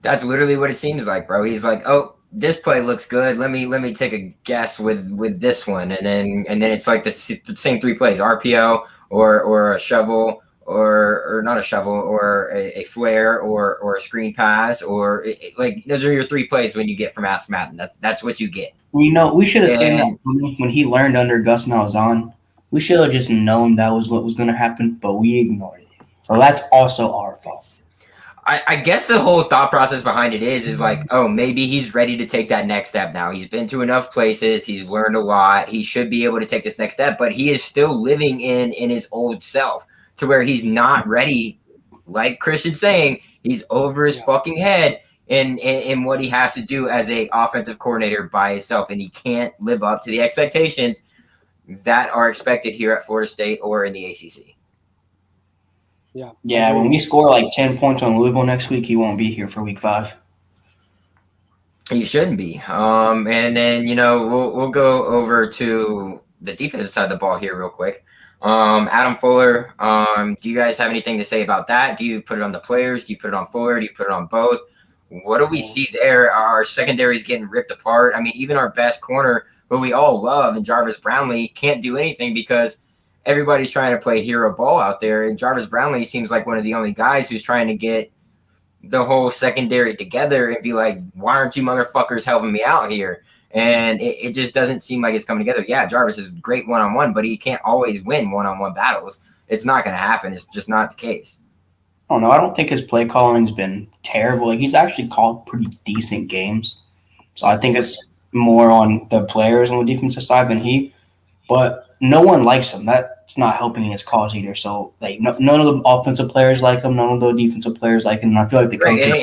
That's literally what it seems like, bro. He's like, oh, this play looks good. Let me take a guess with this one, and then it's like the same 3 plays: RPO or a shovel. Or not a shovel, or a flare, or a screen pass, or like those are your 3 plays when you get from Ask Madden. That's what you get. We should have seen that when he learned under Gus Malzahn. We should have just known that was what was going to happen, but we ignored it. So that's also our fault. I guess the whole thought process behind it is like, oh, maybe he's ready to take that next step now. He's been to enough places. He's learned a lot. He should be able to take this next step, but he is still living in his old self, to where he's not ready, like Christian's saying, he's over his fucking head in what he has to do as a offensive coordinator by himself, and he can't live up to the expectations that are expected here at Florida State or in the ACC. Yeah, when we score like 10 points on Louisville next week, he won't be here for week 5. He shouldn't be. And then, we'll go over to the defensive side of the ball here real quick. Adam Fuller, do you guys have anything to say about that? Do you put it on the players? Do you put it on Fuller? Do you put it on both? What do we see there? Our secondary is getting ripped apart. I mean, even our best corner, who we all love, and Jarvis Brownlee, can't do anything because everybody's trying to play hero ball out there. And Jarvis Brownlee seems like one of the only guys who's trying to get the whole secondary together and be like, why aren't you motherfuckers helping me out here? And it just doesn't seem like it's coming together. Yeah, Jarvis is great one-on-one, but he can't always win one-on-one battles. It's not going to happen. It's just not the case. I don't know. I don't think his play calling's been terrible. Like, he's actually called pretty decent games. So I think it's more on the players on the defensive side than he. But no one likes him. That's not helping his cause either. So like none of the offensive players like him, none of the defensive players like him. And I feel like the Right, coaches. and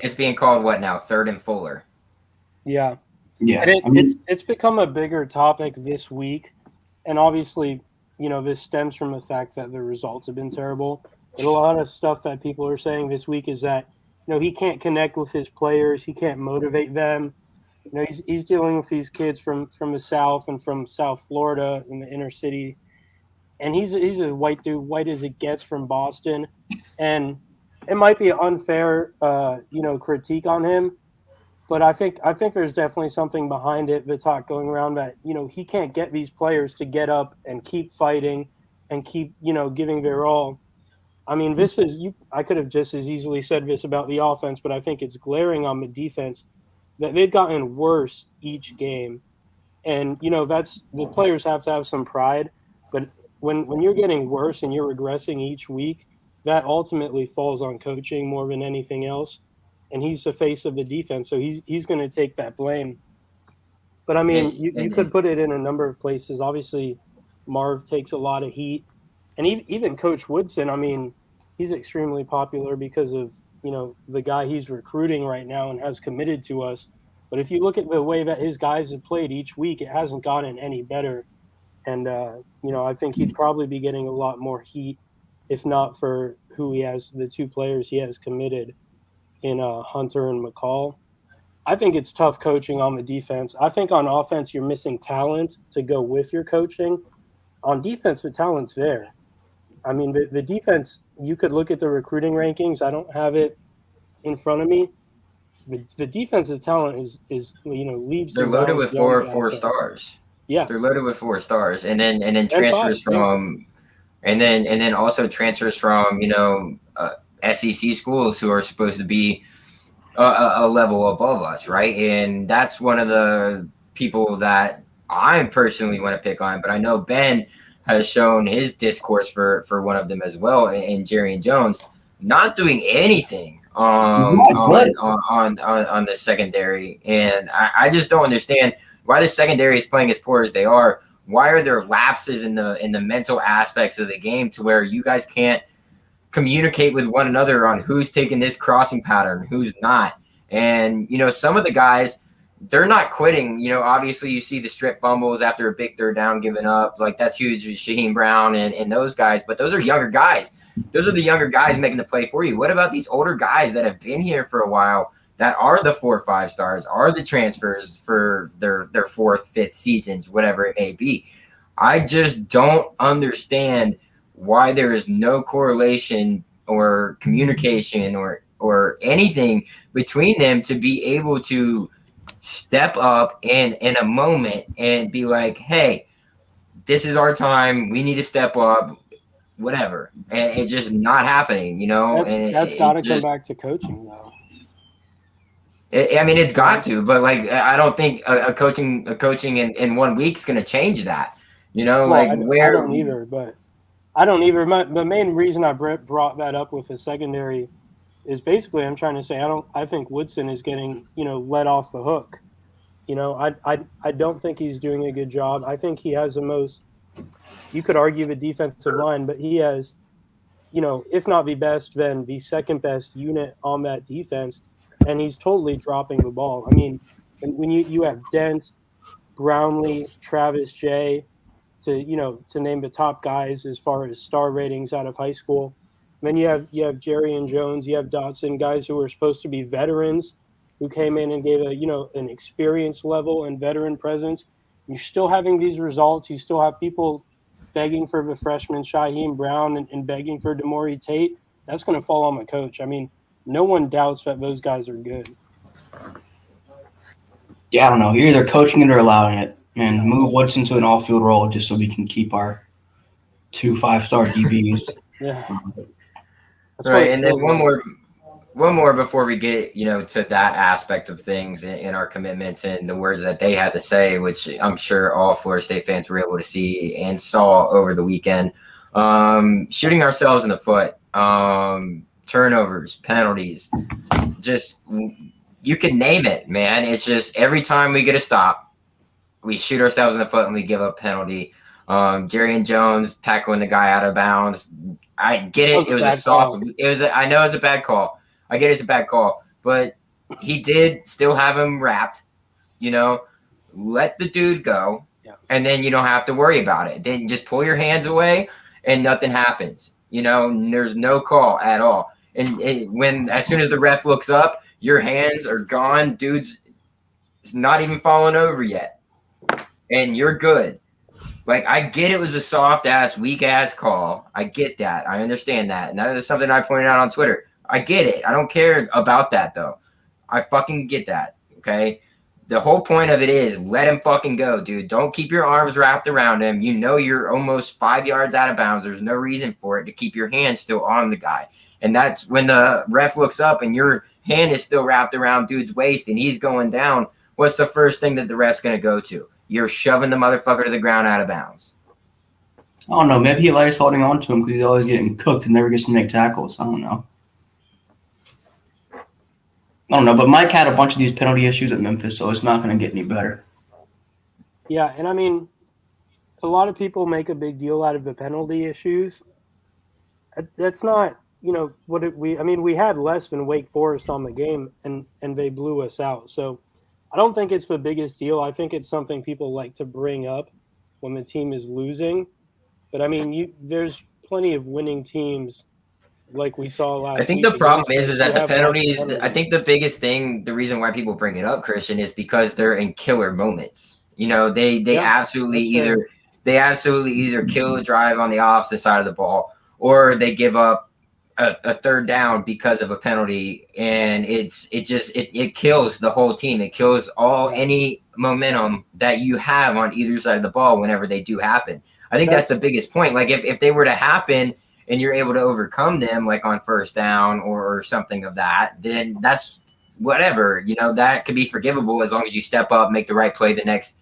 it's being called what now? Third and Fuller. Yeah. Yeah, And I mean, it's become a bigger topic this week. And obviously, this stems from the fact that the results have been terrible. But a lot of stuff that people are saying this week is that, he can't connect with his players. He can't motivate them. He's dealing with these kids from the South and from South Florida in the inner city. And he's a white dude, white as it gets from Boston. And it might be an unfair, critique on him. But I think there's definitely something behind it. The talk going around that he can't get these players to get up and keep fighting and keep giving their all. I mean, this is I could have just as easily said this about the offense, but I think it's glaring on the defense that they've gotten worse each game, and that's the players have to have some pride. But when you're getting worse and you're regressing each week, that ultimately falls on coaching more than anything else. And he's the face of the defense, so he's going to take that blame. But I mean, you could put it in a number of places. Obviously, Marv takes a lot of heat, and even Coach Woodson. I mean, he's extremely popular because of the guy he's recruiting right now and has committed to us. But if you look at the way that his guys have played each week, it hasn't gotten any better. And I think he'd probably be getting a lot more heat if not for the two players he has committed in Hunter and McCall. I think it's tough coaching on the defense. I think on offense, you're missing talent to go with your coaching. On defense, the talent's there. I mean, the defense, you could look at the recruiting rankings. I don't have it in front of me. The defensive talent is leaps They're and loaded bounds with beyond the four offense. stars. Yeah, They're loaded with 4 stars, and then and transfers five, yeah. from, and then also transfers from SEC schools who are supposed to be a level above us, right? And that's one of the people that I personally want to pick on. But I know Ben has shown his discourse for one of them as well, in Jerry and Jones, not doing anything on the secondary, and I just don't understand why the secondary is playing as poor as they are. Why are there lapses in the mental aspects of the game to where you guys can't communicate with one another on who's taking this crossing pattern, who's not? And some of the guys, they're not quitting. Obviously you see the strip fumbles after a big third down given up, like that's huge with Shaheem Brown and those guys, but those are younger guys. Those are the younger guys making the play for you. What about these older guys that have been here for a while, that are the 4 or 5 stars, are the transfers for their 4th, 5th seasons, whatever it may be? I just don't understand why there is no correlation or communication or anything between them to be able to step up in a moment and be like, hey, this is our time. We need to step up, whatever. And it's just not happening, That's got to come back to coaching, though. I mean, it's got to, but I don't think a coaching in 1 week is going to change that. I don't either. But I don't either. The main reason I brought that up with the secondary is basically I'm trying to say I think Woodson is getting let off the hook. I don't think he's doing a good job. I think he has the most. You could argue the defensive line, but he has, if not the best, then the second best unit on that defense, and he's totally dropping the ball. I mean, when you have Dent, Brownlee, Travis J, to name the top guys as far as star ratings out of high school. And then you have Jerry and Jones, you have Dotson, guys who were supposed to be veterans, who came in and gave an experience level and veteran presence. You're still having these results. You still have people begging for the freshman Shaheem Brown and begging for Demore Tate. That's going to fall on the coach. I mean, no one doubts that those guys are good. Yeah, I don't know. You're either coaching it or allowing it, and move Woodson to an all-field role just so we can keep our 2 5-star DBs. Yeah. That's right, and then one more before we get to that aspect of things in our commitments and the words that they had to say, which I'm sure all Florida State fans were able to see and saw over the weekend. Shooting ourselves in the foot, turnovers, penalties, just you can name it, man. It's just every time we get a stop, we shoot ourselves in the foot and we give up penalty. Jerry Jones tackling the guy out of bounds. I get it. It was a soft. Call. I know it was a bad call. I get it's a bad call, but he did still have him wrapped. Let the dude go, and then you don't have to worry about it. Then just pull your hands away, and nothing happens. There's no call at all. And as soon as the ref looks up, your hands are gone. Dude's not even falling over yet, and you're good. Like, I get it was a soft-ass, weak-ass call. I get that. I understand that. And that is something I pointed out on Twitter. I get it. I don't care about that, though. I fucking get that, okay? The whole point of it is let him fucking go, dude. Don't keep your arms wrapped around him. You're almost 5 yards out of bounds. There's no reason for it to keep your hand still on the guy. And that's when the ref looks up and your hand is still wrapped around dude's waist and he's going down. What's the first thing that the ref's going to go to? You're shoving the motherfucker to the ground out of bounds. I don't know. Maybe he likes holding on to him because he's always getting cooked and never gets to make tackles. I don't know. But Mike had a bunch of these penalty issues at Memphis, so it's not going to get any better. Yeah, and I mean, a lot of people make a big deal out of the penalty issues. That's not, we had less than Wake Forest on the game, and they blew us out. So I don't think it's the biggest deal. I think it's something people like to bring up when the team is losing. But, I mean, there's plenty of winning teams like we saw last week. I think the problem is that the penalties, I think the biggest thing, the reason why people bring it up, Christian, is because they're in killer moments. They absolutely either kill a drive on the opposite side of the ball, or they give up a third down because of a penalty, and it kills the whole team. It kills any momentum that you have on either side of the ball whenever they do happen. I think that's the biggest point. Like if they were to happen and you're able to overcome them, like on first down or something of that, then that's whatever. That could be forgivable as long as you step up, make the right play the next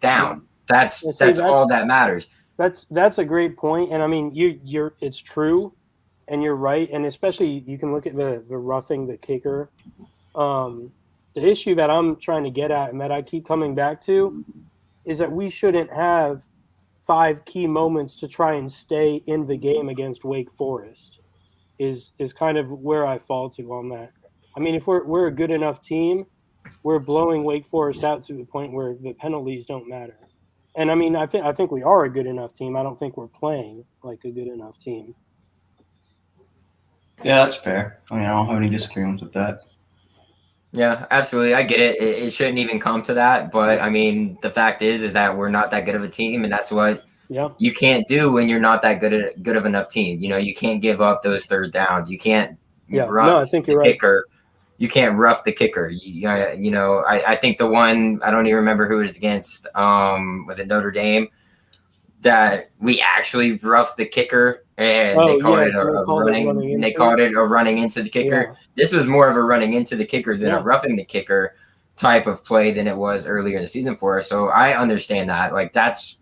down. That's all that matters. That's a great point, and I mean it's true, and you're right, and especially you can look at the roughing the kicker. The issue that I'm trying to get at and that I keep coming back to is that we shouldn't have 5 key moments to try and stay in the game against Wake Forest is kind of where I fall to on that. I mean, if we're a good enough team, we're blowing Wake Forest out to the point where the penalties don't matter. And I mean, I think we are a good enough team. I don't think we're playing like a good enough team. Yeah, that's fair. I mean, I don't have any disagreements with that. Yeah, absolutely. I get it. It shouldn't even come to that. But, I mean, the fact is that we're not that good of a team, and that's what you can't do when you're not that good of enough team. You can't give up those third downs. You can't I think you're right. Kicker. You can't rough the kicker. I think the one, I don't even remember who it was against, was it Notre Dame, that we actually roughed the kicker and they called it a running into the kicker. Yeah. This was more of a running into the kicker than a roughing the kicker type of play than it was earlier in the season for us. So I understand that. Like, that's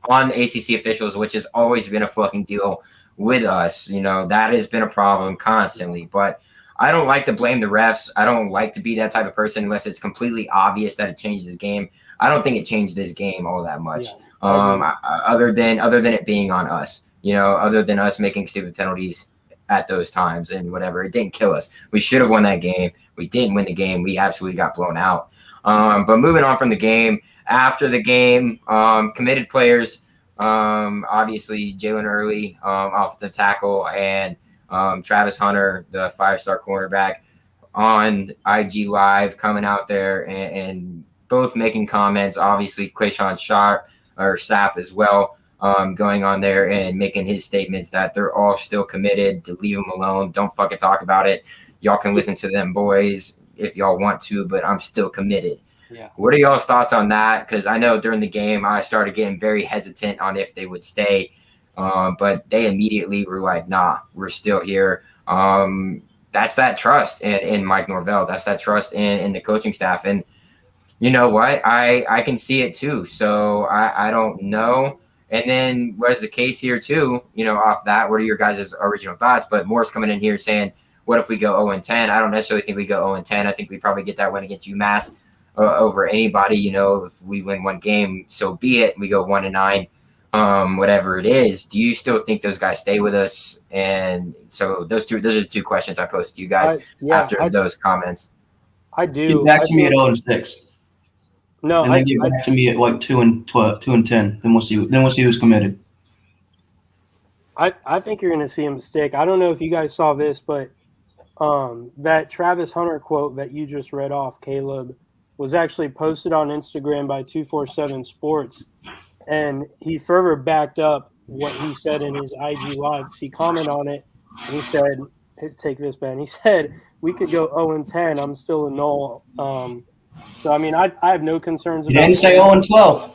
on ACC officials, which has always been a fucking deal with us. That has been a problem constantly. But I don't like to blame the refs. I don't like to be that type of person unless it's completely obvious that it changes the game. I don't think it changed this game all that much. Other than it being on us, other than us making stupid penalties at those times and whatever. It didn't kill us. We should have won that game. We didn't win the game. We absolutely got blown out. But moving on from the game, after the game, committed players, obviously Jalen Early, offensive tackle, and Travis Hunter, the 5-star cornerback, on IG Live, coming out there and both making comments. Obviously, Quayshawn Sapp as well, going on there and making his statements that they're all still committed to leave them alone. Don't fucking talk about it. Y'all can listen to them boys if y'all want to, but I'm still committed. Yeah. What are y'all's thoughts on that? Because I know during the game I started getting very hesitant on if they would stay. But they immediately were like, nah, we're still here. That's that trust in Mike Norvell. That's that trust in the coaching staff. And you know what? I can see it too. So I don't know. And then what is the case here too? Off that, what are your guys' original thoughts? But Moore's coming in here saying, what if we go 0-10? I don't necessarily think we go 0-10. I think we probably get that win against UMass. over anybody. You know, if we win one game, so be it. We go 1-9, whatever it is. Do you still think those guys stay with us? And so those are the two questions I posed to you guys after those comments. I do. Get back to me at 0-6. No, and then get back to me at like 2-12, 2-10. Then we'll see. Then we'll see who's committed. I think you're going to see him stick. I don't know if you guys saw this, but that Travis Hunter quote that you just read off, Caleb, was actually posted on Instagram by 247 Sports, and he further backed up what he said in his IG live because he commented on it and he said, "Take this, Ben." He said, "We could go 0-10. I'm still a null." So I mean, I have no concerns about. You didn't say 0-12.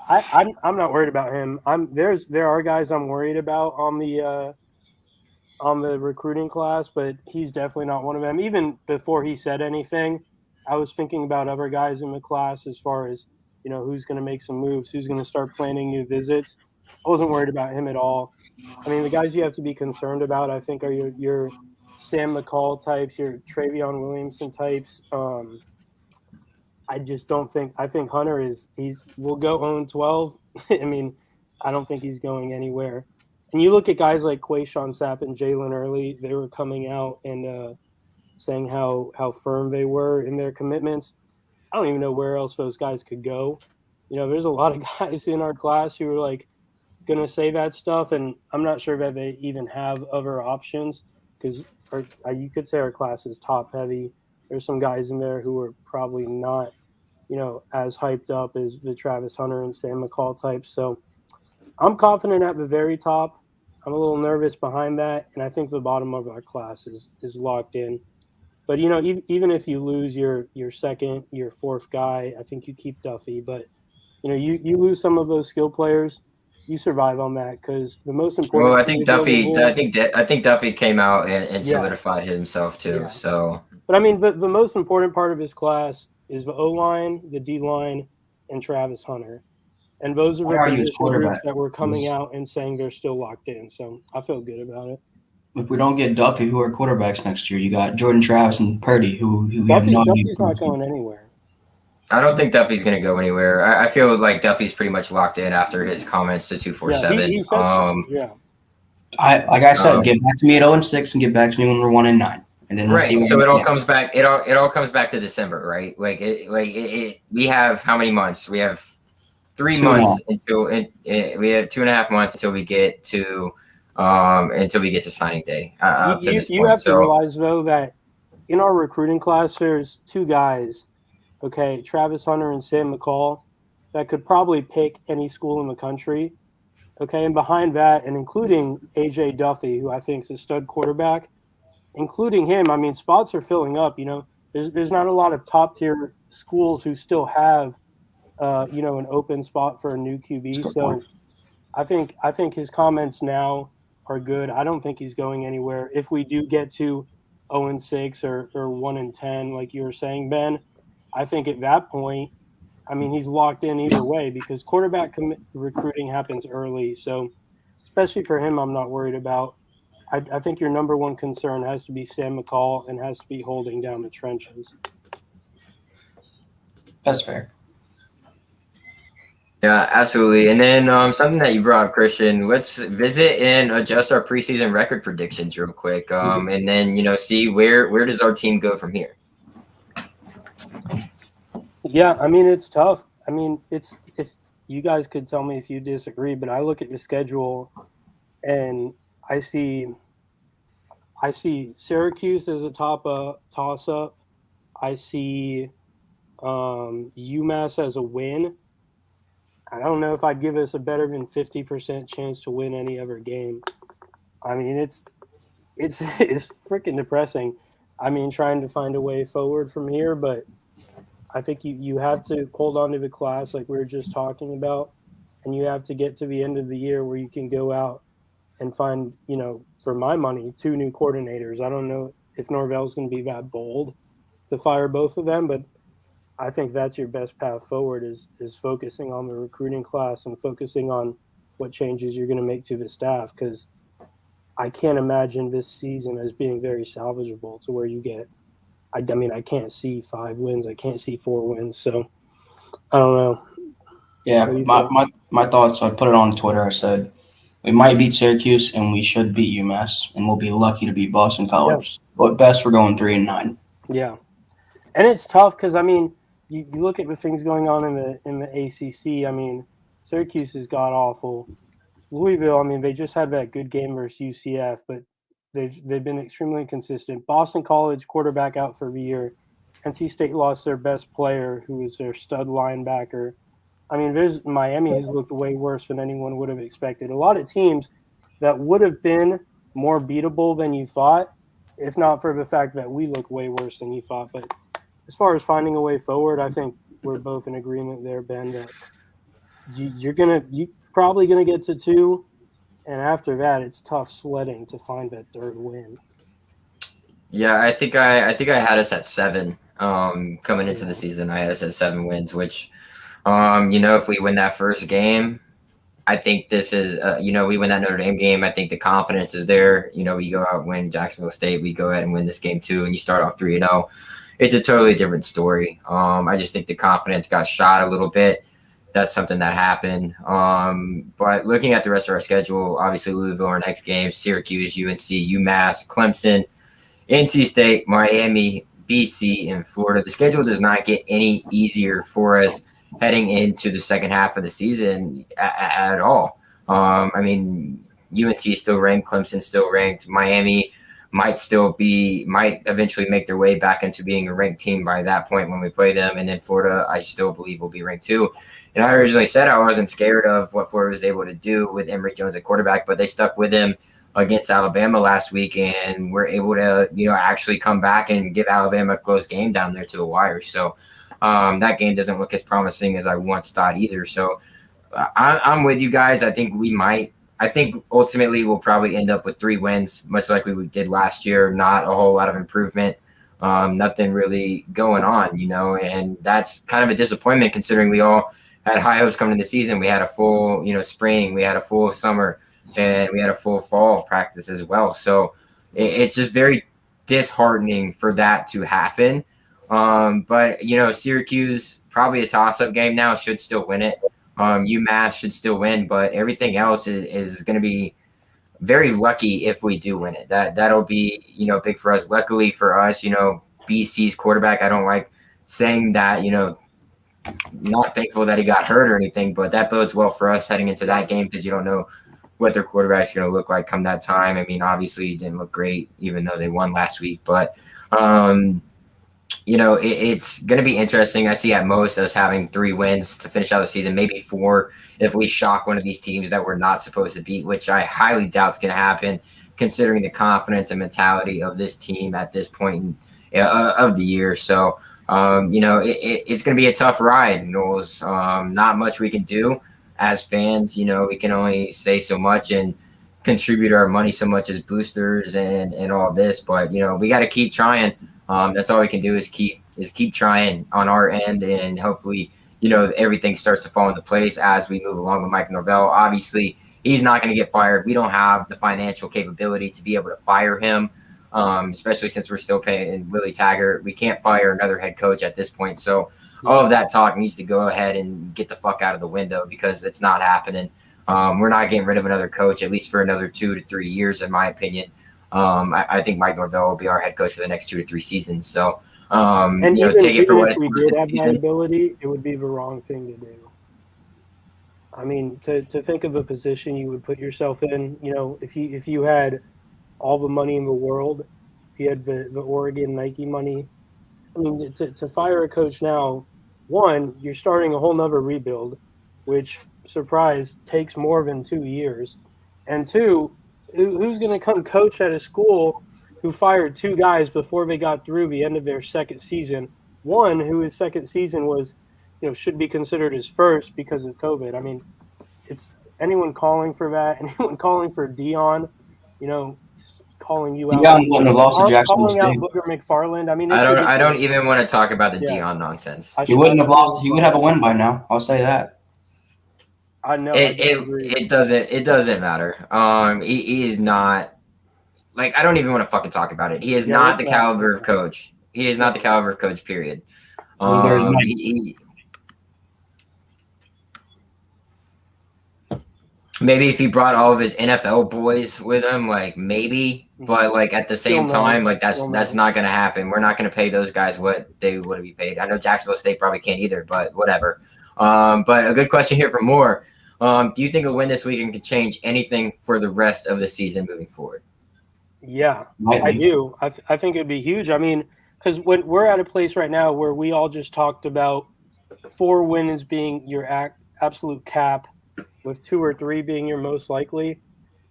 I'm not worried about him. There are guys I'm worried about on the recruiting class, but he's definitely not one of them. Even before he said anything, I was thinking about other guys in the class as far as, you know, who's going to make some moves, who's going to start planning new visits. I wasn't worried about him at all. I mean, the guys you have to be concerned about, I think, are your Sam McCall types, your Travion Williamson types. I just don't think – I think Hunter will go 0-12. I mean, I don't think he's going anywhere. And you look at guys like Quayshawn Sapp and Jalen Early, they were coming out and saying how firm they were in their commitments. I don't even know where else those guys could go. You know, there's a lot of guys in our class who are like going to say that stuff, and I'm not sure that they even have other options because you could say our class is top heavy. There's some guys in there who are probably not, you know, as hyped up as the Travis Hunter and Sam McCall types. So I'm confident at the very top. I'm a little nervous behind that, and I think the bottom of our class is locked in. But, you know, even if you lose your second, your fourth guy, I think you keep Duffy. But, you know, you lose some of those skill players, you survive on that because the most important. Well, I think Duffy came out and solidified himself too. Yeah. So, but I mean, the most important part of his class is the O-line, the D-line, and Travis Hunter. And those are the position groups that were coming out and saying they're still locked in. So I feel good about it. If we don't get Duffy, who are quarterbacks next year? You got Jordan Travis and Purdy, who Duffy's not going anywhere. I don't think Duffy's going to go anywhere. I feel like Duffy's pretty much locked in after his comments to 247. Yeah, he said so. Yeah. Like I said, get back to me at 0-6 and get back to me when we're 1-9. And then we'll see so it all comes back. It all comes back to December, right? We have how many months? We have 3 months until we have 2.5 months until we get to signing day. You have to realize though that in our recruiting class, there's 2 guys, okay, Travis Hunter and Sam McCall, that could probably pick any school in the country, okay, and behind that, and including AJ Duffy, who I think is a stud quarterback. Including him, I mean, spots are filling up. You know, there's not a lot of top tier schools who still have, you know, an open spot for a new QB. So, I think his comments now are good. I don't think he's going anywhere. If we do get to 0-6 or 1-10, like you were saying, Ben, I think at that point, I mean, he's locked in either way because quarterback recruiting happens early. So, especially for him, I'm not worried about. I think your number one concern has to be Sam McCall and has to be holding down the trenches. That's fair. Yeah, absolutely. And then something that you brought up, Christian, let's visit and adjust our preseason record predictions real quick. And then, you know, see where does our team go from here? Yeah, I mean, it's tough. I mean, if you guys could tell me if you disagree, but I look at the schedule and I see Syracuse as a toss-up. I see UMass as a win. I don't know if I'd give us a better than 50% chance to win any other game. I mean, it's freaking depressing. I mean, trying to find a way forward from here, but I think you have to hold on to the class like we were just talking about, and you have to get to the end of the year where you can go out and find, you know, for my money, 2 new coordinators. I don't know if Norvell's going to be that bold to fire both of them, but I think that's your best path forward is focusing on the recruiting class and focusing on what changes you're going to make to the staff, because I can't imagine this season as being very salvageable to where you get, I mean, I can't see 5 wins. I can't see 4 wins. So I don't know. Yeah, What do you my thoughts. I put it on Twitter. I said we might beat Syracuse and we should beat UMass, and we'll be lucky to beat Boston College. But best we're going 3-9. Yeah, and it's tough because I mean, you look at the things going on in the ACC. I mean, Syracuse is god awful. Louisville, I mean, they just had that good game versus UCF, but they've been extremely inconsistent. Boston College quarterback out for the year. NC State lost their best player, who is their stud linebacker. I mean, there's Miami has looked way worse than anyone would have expected. A lot of teams that would have been more beatable than you thought, if not for the fact that we look way worse than you thought. But as far as finding a way forward, I think we're both in agreement there, Ben, that you're probably gonna get to 2, and after that, it's tough sledding to find that 3rd win. Yeah, I think I had us at 7. Coming into the season, I had us at 7 wins, which, if we win that first game, I think this is, we win that Notre Dame game. I think the confidence is there. We go out and win Jacksonville State. We go ahead and win this game too, and you start off 3-0. It's a totally different story. I just think the confidence got shot a little bit. That's something that happened. But looking at the rest of our schedule, obviously Louisville, our next game, Syracuse, UNC, UMass, Clemson, NC State, Miami, BC, and Florida. The schedule does not get any easier for us heading into the second half of the season at all. I mean, UNC is still ranked, Clemson still ranked, Miami might eventually make their way back into being a ranked team by that point when we play them. And then Florida, I still believe will be ranked too. And I originally said I wasn't scared of what Florida was able to do with Emory Jones at quarterback, but they stuck with him against Alabama last week and were able to, actually come back and give Alabama a close game down there to the wire. So that game doesn't look as promising as I once thought either. So I'm with you guys. I think ultimately we'll probably end up with 3 wins, much like we did last year. Not a whole lot of improvement. Nothing really going on, and that's kind of a disappointment considering we all had high hopes coming into the season. We had a full, spring, we had a full summer, and we had a full fall practice as well. So it's just very disheartening for that to happen. But, Syracuse, probably a toss-up game now, should still win it. UMass should still win, but everything else is going to be very lucky if we do win it. That'll be, big for us. Luckily for us, BC's quarterback, I don't like saying that, not thankful that he got hurt or anything, but that bodes well for us heading into that game because you don't know what their quarterback's going to look like come that time. I mean, obviously he didn't look great even though they won last week, but it's going to be interesting. I see at most us having 3 wins to finish out the season, maybe 4 if we shock one of these teams that we're not supposed to beat, which I highly doubt is going to happen considering the confidence and mentality of this team at this point of the year. So, it's going to be a tough ride, Knowles. Not much we can do as fans. We can only say so much and contribute our money so much as boosters and all this, but we got to keep trying. That's all we can do is keep trying on our end, and hopefully everything starts to fall into place as we move along with Mike Norvell. Obviously he's not going to get fired. We don't have the financial capability to be able to fire him, especially since we're still paying Willie Taggart. We can't fire another head coach at this point, so all of that talk needs to go ahead and get the fuck out of the window because it's not happening. We're not getting rid of another coach, at least for another 2 to 3 years, in my opinion. I think Mike Norvell will be our head coach for the next 2 to 3 seasons. So, and take it for what if we did have that ability, it would be the wrong thing to do. I mean, to think of a position you would put yourself in, if you had all the money in the world, if you had the Oregon Nike money, I mean, to fire a coach now, one, you're starting a whole nother rebuild, which, surprise, takes more than 2 years. And 2, who's going to come coach at a school who fired 2 guys before they got through the end of their second season? One, who his second season was, should be considered his first because of COVID. I mean, it's anyone calling for that, anyone calling for Dion, calling you out. Dion wouldn't have lost to Jacksonville calling out State. Booger McFarland. I mean, I don't even want to talk about the Dion nonsense. He wouldn't have lost. He would have a win by now. I'll say that. I know. It doesn't matter. He is not, like, I don't even want to fucking talk about it. He is not the caliber of coach. He is not the caliber of coach, period. Neither is Mike. Maybe if he brought all of his NFL boys with him, like maybe, but like at the same time, like that's not going to happen. We're not going to pay those guys what they would be paid. I know Jacksonville State probably can't either, but whatever. But a good question here from Moore. Do you think a win this weekend could change anything for the rest of the season moving forward? Yeah, I do. I think it'd be huge. I mean, because when we're at a place right now where we all just talked about 4 wins being your absolute cap, with 2 or 3 being your most likely.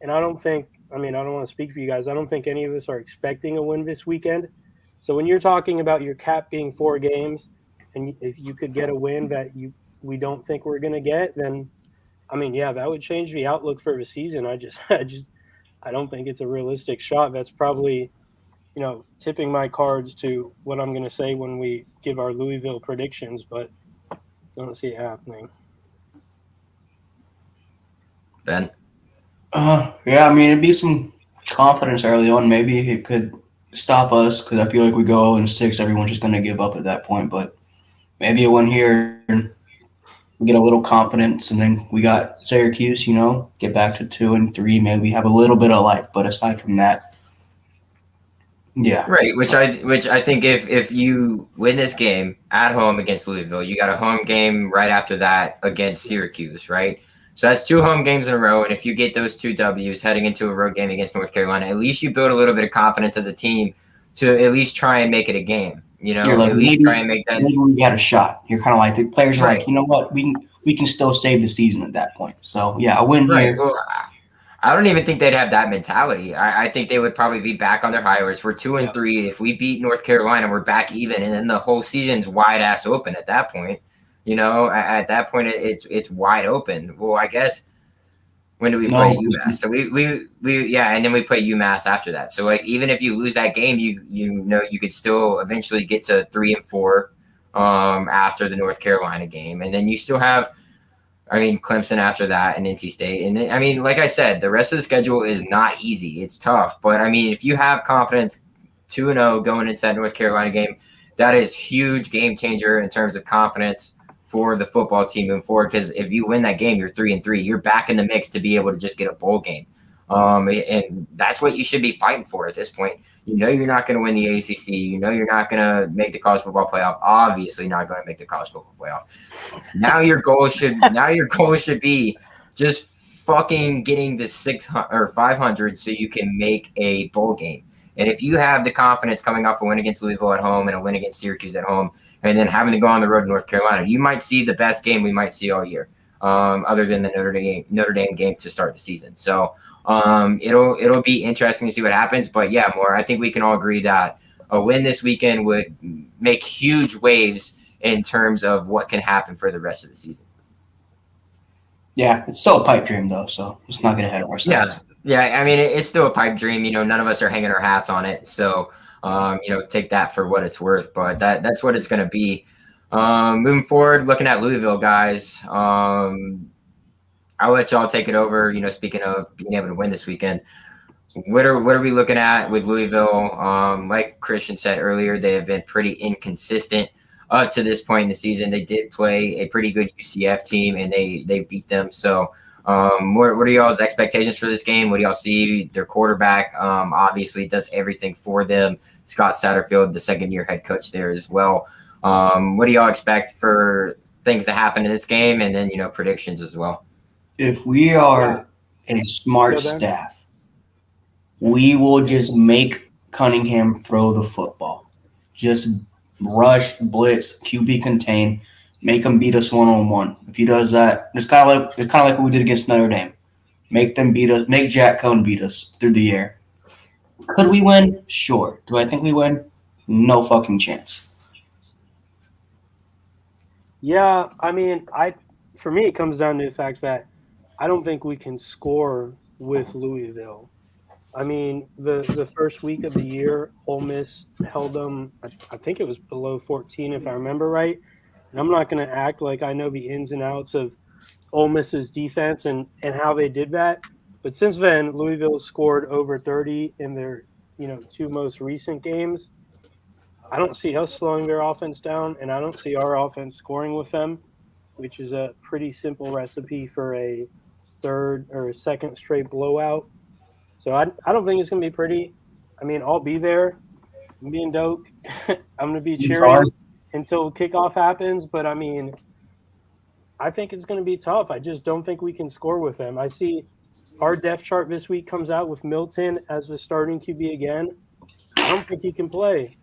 And I don't want to speak for you guys. I don't think any of us are expecting a win this weekend. So when you're talking about your cap being 4 games, and if you could get a win that we don't think we're going to get, then, I mean, yeah, that would change the outlook for the season. I don't think it's a realistic shot. That's probably, tipping my cards to what I'm going to say when we give our Louisville predictions, but I don't see it happening. Ben? Yeah, I mean, it'd be some confidence early on. Maybe it could stop us because I feel like we go 0-6, everyone's just going to give up at that point. But maybe a win here and we get a little confidence, and then we got Syracuse, get back to 2 and 3, maybe have a little bit of life. But aside from that, yeah. Right, which I think if you win this game at home against Louisville, you got a home game right after that against Syracuse, right? So that's 2 home games in a row, and if you get those 2 W's heading into a road game against North Carolina, at least you build a little bit of confidence as a team to at least try and make it a game. At least try and make that. Maybe we got a shot. You're kind of like the players are like, you know what, we can still save the season at that point. So yeah, a win here. Well, I don't even think they'd have that mentality. I think they would probably be back on their high horse. We're 2 and 3. If we beat North Carolina, we're back even, and then the whole season's wide ass open at that point. At that point it's wide open. Well, I guess. When do we play UMass? So and then we play UMass after that. So like even if you lose that game, you could still eventually get to 3 and 4 after the North Carolina game, and then you still have, Clemson after that and NC State, and then like I said, the rest of the schedule is not easy. It's tough, but if you have confidence, 2-0 going into that North Carolina game, that is huge game changer in terms of confidence for the football team moving forward, because if you win that game, you're 3 and 3. You're back in the mix to be able to just get a bowl game, and that's what you should be fighting for at this point. You're not going to win the ACC. You're not going to make the college football playoff. Obviously, not going to make the college football playoff. Now your goal should be just fucking getting to 600 or 500 so you can make a bowl game. And if you have the confidence coming off a win against Louisville at home and a win against Syracuse at home, and then having to go on the road to North Carolina, you might see the best game we might see all year, other than the Notre Dame game to start the season. So it'll be interesting to see what happens. But yeah, I think we can all agree that a win this weekend would make huge waves in terms of what can happen for the rest of the season. Yeah, it's still a pipe dream though, so let's not get ahead of ourselves. Yeah. It's still a pipe dream. None of us are hanging our hats on it. So. Take that for what it's worth, but that's what it's going to be. Moving forward, looking at Louisville, guys, I'll let y'all take it over. Speaking of being able to win this weekend, what are we looking at with Louisville? Like Christian said earlier, they have been pretty inconsistent up to this point in the season. They did play a pretty good UCF team, and they beat them. So what are y'all's expectations for this game? What do y'all see? Their quarterback obviously does everything for them. Scott Satterfield, the second-year head coach there as well. What do y'all expect for things to happen in this game, and then predictions as well? If we are a smart staff, we will just make Cunningham throw the football. Just rush, blitz, QB contain, make him beat us 1-on-1. If he does that, it's kind of like what we did against Notre Dame. Make them beat us. Make Jack Cohn beat us through the air. Could we win? Sure. Do I think we win? No fucking chance. Yeah, for me, it comes down to the fact that I don't think we can score with Louisville. The first week of the year, Ole Miss held them, I think it was below 14, if I remember right. And I'm not going to act like I know the ins and outs of Ole Miss's defense and how they did that. But since then, Louisville scored over 30 in their 2 most recent games. I don't see us slowing their offense down, and I don't see our offense scoring with them, which is a pretty simple recipe for a third or a second straight blowout. So I don't think it's going to be pretty. I mean, I'll be there. I'm being dope. I'm going to be You are. cheering until kickoff happens. But, I mean, I think it's going to be tough. I just don't think we can score with them. I see our depth chart this week comes out with Milton as the starting QB again. I don't think he can play.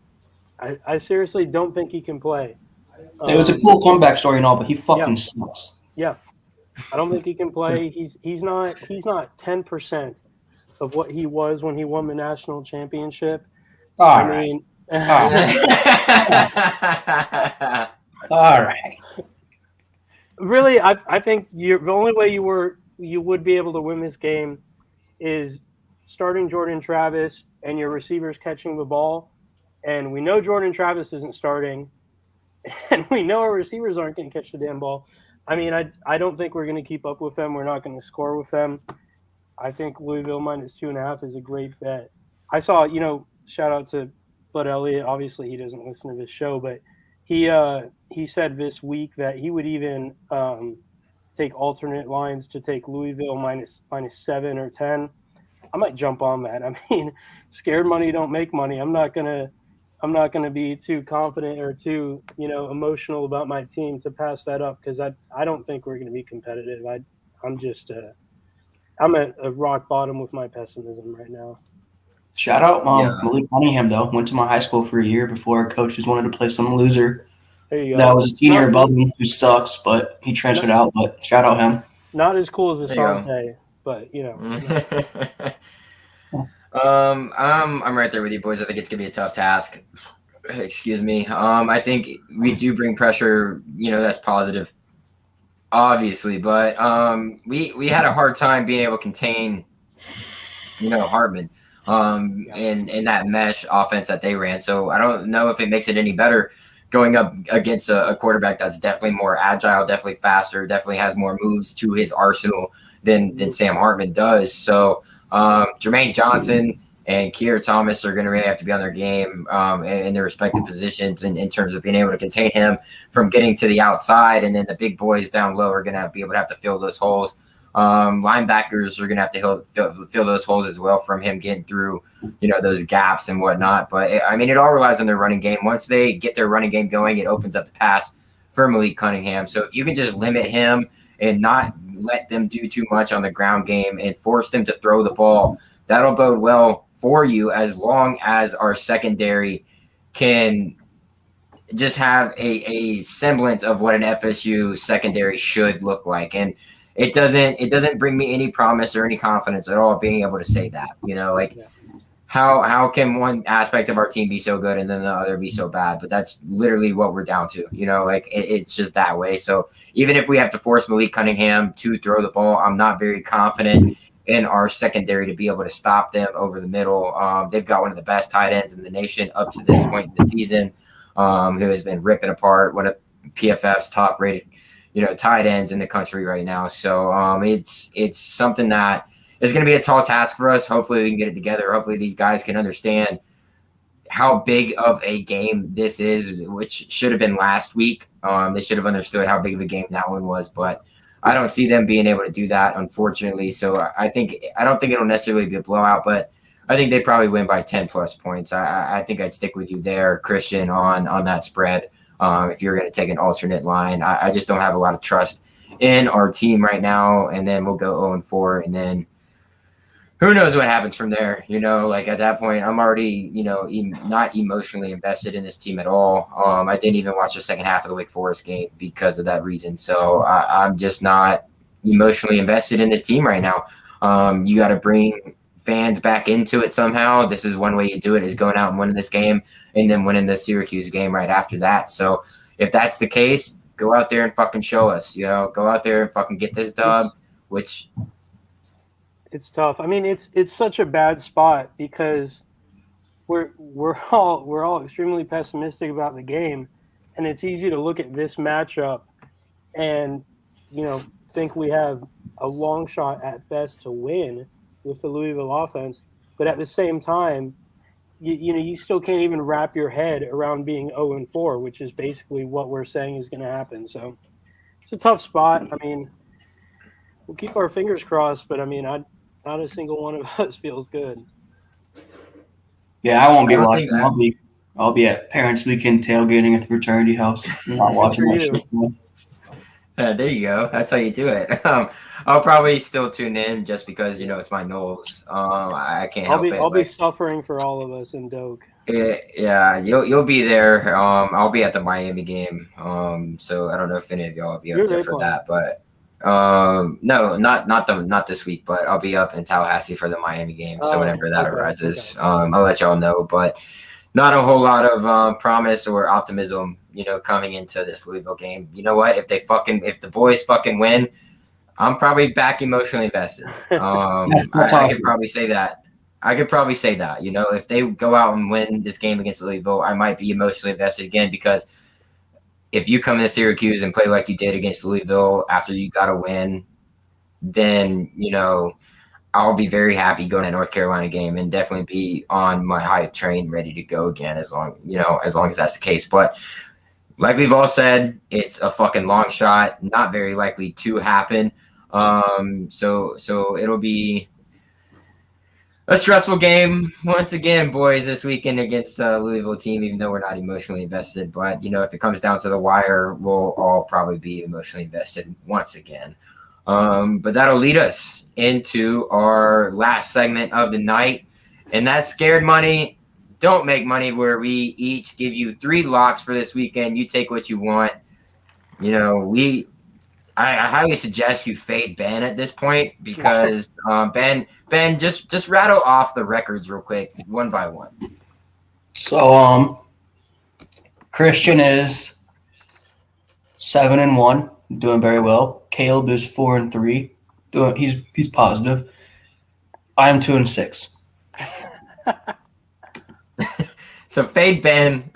I seriously don't think he can play. It was a cool comeback story and all, but he fucking Yeah. sucks. Yeah, I don't think he can play. He's not 10% of what he was when he won the national championship. All right. All right. Really, I think the only way you would be able to win this game is starting Jordan Travis and your receivers catching the ball. And we know Jordan Travis isn't starting, and we know our receivers aren't going to catch the damn ball. I mean, I don't think we're going to keep up with them. We're not going to score with them. I think Louisville -2.5 is a great bet. I saw, shout out to Bud Elliott. Obviously, he doesn't listen to this show, but he said this week that he would even take alternate lines to take Louisville -7 or 10. I might jump on that. I mean, scared money don't make money. I'm not gonna be too confident or too emotional about my team to pass that up because I don't think we're gonna be competitive. I'm at a rock bottom with my pessimism right now. Shout out Yeah. Malik Cunningham, though. Went to my high school for a year before coaches wanted to play some loser. There you go. That was a senior above him who sucks, but he transferred out. But shout out him. Not as cool as There you go. Asante, but I'm right there with you boys. I think it's gonna be a tough task. Excuse me. I think we do bring pressure. That's positive, obviously, but we had a hard time being able to contain, Hartman, in that mesh offense that they ran. So I don't know if it makes it any better going up against a quarterback that's definitely more agile, definitely faster, definitely has more moves to his arsenal than Sam Hartman does. So Jermaine Johnson and Keir Thomas are going to really have to be on their game in their respective positions in terms of being able to contain him from getting to the outside. And then the big boys down low are going to be able to have to fill those holes. Linebackers are going to have to fill those holes as well from him getting through, those gaps and whatnot. But it all relies on their running game. Once they get their running game going, it opens up the pass for Malik Cunningham. So if you can just limit him and not let them do too much on the ground game and force them to throw the ball, that'll bode well for you as long as our secondary can just have a semblance of what an FSU secondary should look like. And it doesn't bring me any promise or any confidence at all being able to say that, how can one aspect of our team be so good and then the other be so bad? But that's literally what we're down to, it's just that way. So even if we have to force Malik Cunningham to throw the ball, I'm not very confident in our secondary to be able to stop them over the middle. They've got one of the best tight ends in the nation up to this point in the season, who has been ripping apart one of PFF's top rated tight ends in the country right now. So it's something that is going to be a tall task for us. Hopefully we can get it together. Hopefully these guys can understand how big of a game this is, which should have been last week. They should have understood how big of a game that one was, but I don't see them being able to do that, unfortunately. So I don't think it'll necessarily be a blowout, but I think they probably win by 10 plus points. I think I'd stick with you there, Christian, on that spread. If you're going to take an alternate line, I just don't have a lot of trust in our team right now. And then we'll go 0-4, and then who knows what happens from there? At that point, I'm already, not emotionally invested in this team at all. I didn't even watch the second half of the Wake Forest game because of that reason. So I'm just not emotionally invested in this team right now. You got to bring fans back into it somehow. This is one way you do it, is going out and winning this game and then winning the Syracuse game right after that. So if that's the case, go out there and fucking show us, go out there and fucking get this dub, which it's tough. It's such a bad spot because we're all extremely pessimistic about the game, and it's easy to look at this matchup and think we have a long shot at best to win with the Louisville offense. But at the same time, you still can't even wrap your head around being 0-4, which is basically what we're saying is going to happen. So it's a tough spot. I mean, we'll keep our fingers crossed, but I mean, not a single one of us feels good. Yeah, I won't be I don't think watching. I'll be at parents' weekend tailgating at the fraternity house. I'm not watching for that you. shit. There you go. That's how you do it. I'll probably still tune in just because it's my Knowles. I can't help it. I'll be Like, suffering for all of us in Doak. yeah, you'll be there. I'll be at the Miami game. So I don't know if any of y'all will be Who up are there they for playing? that, but no, not this week, but I'll be up in Tallahassee for the Miami game. So whenever that Okay, arises, okay. I'll let y'all know. But not a whole lot of promise or optimism, coming into this Louisville game. You know what? If the boys fucking win, I'm probably back emotionally invested. I could probably say that. If they go out and win this game against Louisville, I might be emotionally invested again because if you come to Syracuse and play like you did against Louisville after you got a win, then I'll be very happy going to that North Carolina game and definitely be on my hype train, ready to go again. As long as that's the case, but like we've all said, it's a fucking long shot, not very likely to happen. So it'll be a stressful game once again, boys, this weekend against Louisville team, even though we're not emotionally invested. But, if it comes down to the wire, we'll all probably be emotionally invested once again. But that'll lead us into our last segment of the night, and that's Scared Money, Don't Make Money, where we each give you 3 locks for this weekend. You take what you want. I highly suggest you fade Ben at this point because Ben, just rattle off the records real quick, one by one. So Christian is 7-1, doing very well. Caleb is 4-3, he's positive. I'm 2-6. So fade Ben,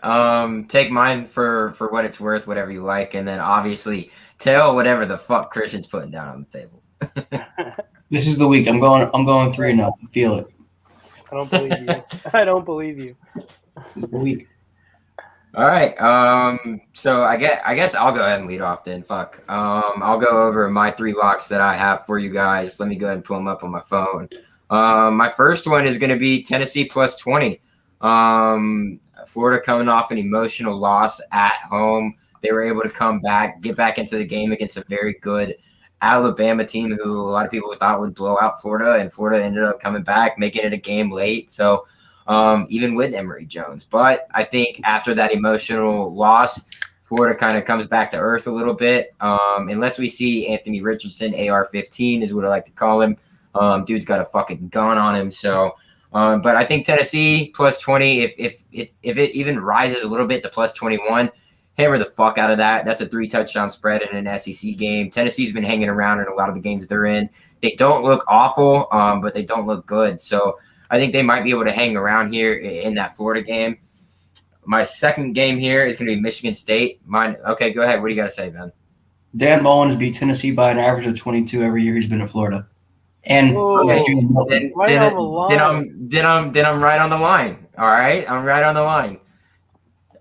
take mine for what it's worth, whatever you like, and then obviously tell whatever the fuck Christian's putting down on the table. This is the week. I'm going 3-0. I feel it. I don't believe you. I don't believe you. This is the week. All right. So I guess I'll go ahead and lead off then. Fuck. I'll go over my 3 locks that I have for you guys. Let me go ahead and pull them up on my phone. My first one is going to be Tennessee plus 20. Florida coming off an emotional loss at home. They were able to come back, get back into the game against a very good Alabama team who a lot of people thought would blow out Florida, and Florida ended up coming back, making it a game late. So even with Emory Jones. But I think after that emotional loss, Florida kind of comes back to earth a little bit. Unless we see Anthony Richardson, AR-15 is what I like to call him. Dude's got a fucking gun on him. So, but I think Tennessee plus 20, if it even rises a little bit to plus 21, hammer the fuck out of that. That's a 3-touchdown spread in an SEC game. Tennessee's been hanging around in a lot of the games they're in. They don't look awful, but they don't look good. So I think they might be able to hang around here in that Florida game. My second game here is going to be Michigan State. Okay, go ahead. What do you got to say, Ben? Dan Mullins beat Tennessee by an average of 22 every year he's been in Florida. And then I'm right on the line. All right, I'm right on the line.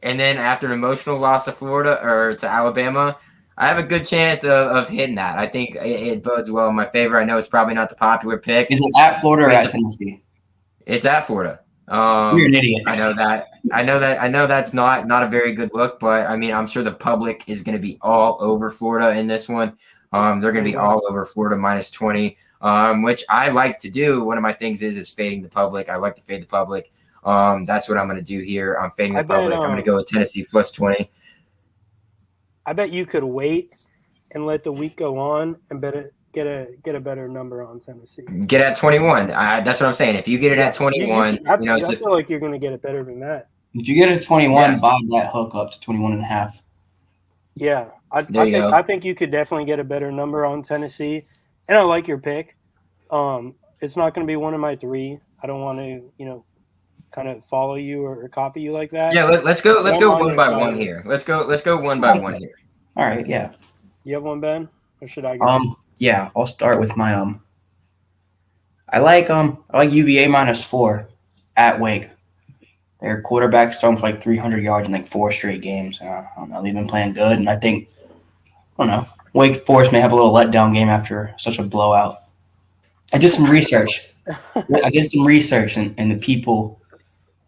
And then after an emotional loss to Florida or to Alabama, I have a good chance of hitting that. I think it bodes well in my favor. I know it's probably not the popular pick. Is it at Florida or at Tennessee? It's at Florida. You're an idiot. I know that's not a very good look, but I mean, I'm sure the public is going to be all over Florida in this one. They're going to be all over Florida minus 20, which I like to do. One of my things is fading the public. I like to fade the public. That's what I'm going to do here. I'm fading the public. I'm going to go with Tennessee plus 20. I bet you could wait and let the week go on and get a better number on Tennessee. Get at 21. That's what I'm saying. If you get it at 21, I feel like you're going to get it better than that. If you get it at 21, buy that hook up to 21.5. Yeah, I think you could definitely get a better number on Tennessee, and I like your pick. It's not going to be one of my 3. I don't want to, kind of follow you or copy you like that. Yeah, let's go one by one here. Let's go one by one here. All right, yeah. You have one, Ben, or should I go? Yeah, I'll start with my I like UVA minus 4 at Wake. Their quarterback's thrown for like 300 yards in like 4 straight games. I don't know. They've been playing good, and I don't know. Wake Forest may have a little letdown game after such a blowout. I did some research. And the people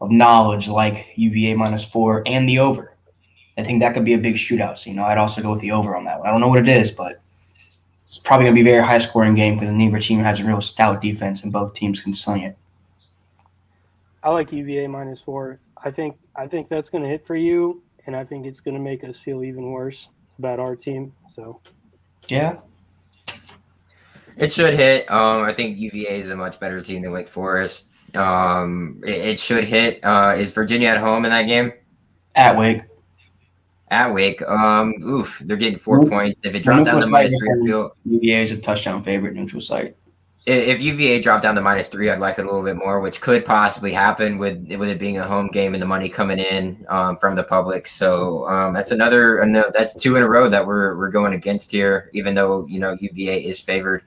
of knowledge like UVA -4 and the over. I think that could be a big shootout. So, I'd also go with the over on that one. I don't know what it is, but it's probably going to be a very high-scoring game because neither team has a real stout defense, and both teams can sling it. I like UVA -4. I think that's going to hit for you, and I think it's going to make us feel even worse about our team. So, yeah, it should hit. I think UVA is a much better team than Wake Forest. It should hit. Is Virginia at home in that game? At Wake. At Wake. They're getting 4 points. If it dropped down to -3, UVA is a touchdown favorite neutral site. If UVA dropped down to -3, I'd like it a little bit more, which could possibly happen with it being a home game and the money coming in from the public. So that's that's 2 in a row that we're going against here, even though UVA is favored.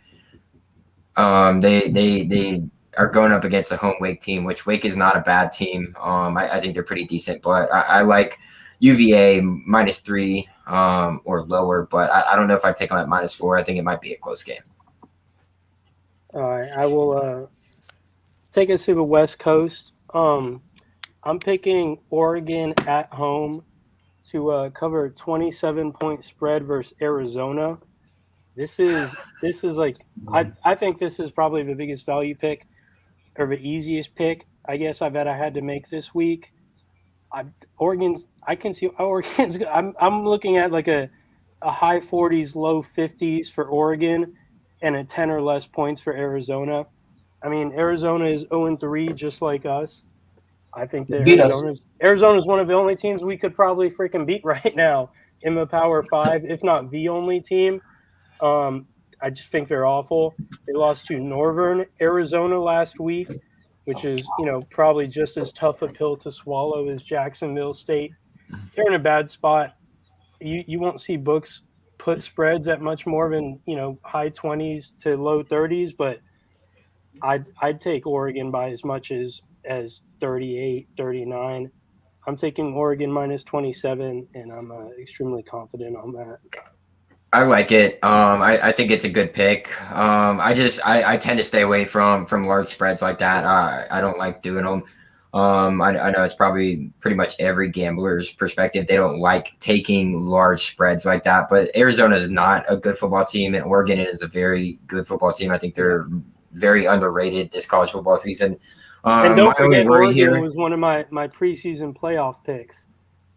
They are going up against a home Wake team, which Wake is not a bad team. I think they're pretty decent, but I like UVA -3 or lower, but I don't know if I'd take them at -4. I think it might be a close game. all right, I will take us to the West Coast. I'm picking Oregon at home to cover a 27-point spread versus Arizona. This is like I think this is probably the biggest value pick or the easiest pick I guess I bet I had to make this week. I can see Oregon's. I'm looking at like a high 40s, low 50s for Oregon, and a 10 or less points for Arizona. I mean, Arizona is 0-3, just like us. I think that Arizona's one of the only teams we could probably freaking beat right now in the Power 5, if not the only team. I just think they're awful. They lost to Northern Arizona last week, which is, probably just as tough a pill to swallow as Jacksonville State. They're in a bad spot. You won't see books put spreads at much more than, high 20s to low 30s, but I'd take Oregon by as much as 38, 39. I'm taking Oregon -27, and I'm extremely confident on that. I like it. I think it's a good pick. I tend to stay away from large spreads like that. I don't like doing them. I know it's probably pretty much every gambler's perspective. They don't like taking large spreads like that. But Arizona is not a good football team, and Oregon is a very good football team. I think they're very underrated this college football season. And don't forget, Oregon was one of my preseason playoff picks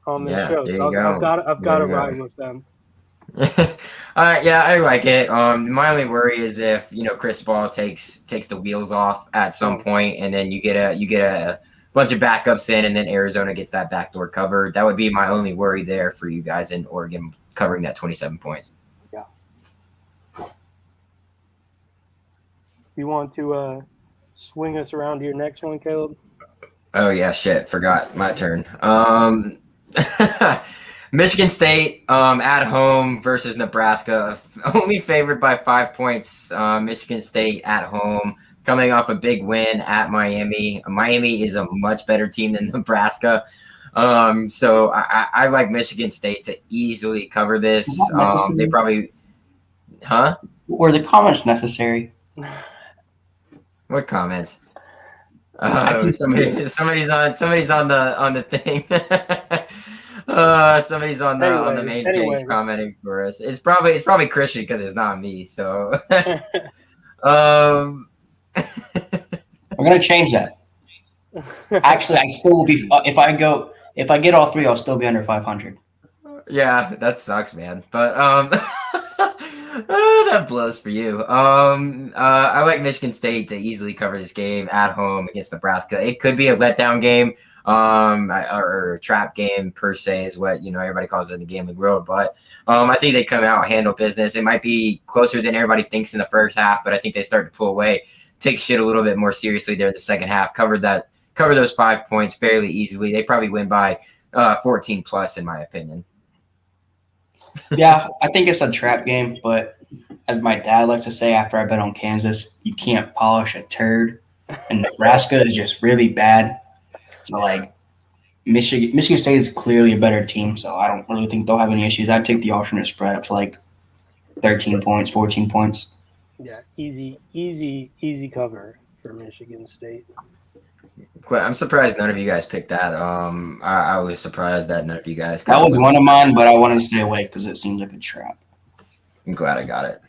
on this show. So I've got to ride with them. Yeah, I like it. My only worry is if Chris Ball takes the wheels off at some point, and then you get a bunch of backups in, and then Arizona gets that backdoor cover. That would be my only worry there for you guys in Oregon covering that 27 points. Yeah. You want to swing us around to your next one, Caleb? Oh yeah, shit, forgot. My turn. Michigan State at home versus Nebraska, only favored by 5 points. Michigan State at home, coming off a big win at Miami. Miami is a much better team than Nebraska. So I like Michigan State to easily cover this. They probably, huh? Were the comments necessary? What comments? Somebody's on the thing. Somebody's on the main page commenting for us. It's probably Christian because it's not me. So, I'm gonna change that. Actually, I still will be. If I get all 3, I'll still be under 500. Yeah, that sucks, man. But that blows for you. I like Michigan State to easily cover this game at home against Nebraska. It could be a letdown game. Or a trap game per se is what everybody calls it in the gambling world. But I think they come out, handle business. It might be closer than everybody thinks in the first half, but I think they start to pull away, take shit a little bit more seriously there in the second half. Cover those 5 points fairly easily. They probably win by 14 plus, in my opinion. Yeah, I think it's a trap game, but as my dad likes to say after I bet on Kansas, you can't polish a turd, and Nebraska is just really bad. So, Michigan State is clearly a better team, so I don't really think they'll have any issues. I'd take the alternate spread up to like 13 points, 14 points. Yeah, easy cover for Michigan State. I'm surprised none of you guys picked that. I was surprised that none of you guys. That was one of mine, but I wanted to stay away because it seems like a trap. I'm glad I got it.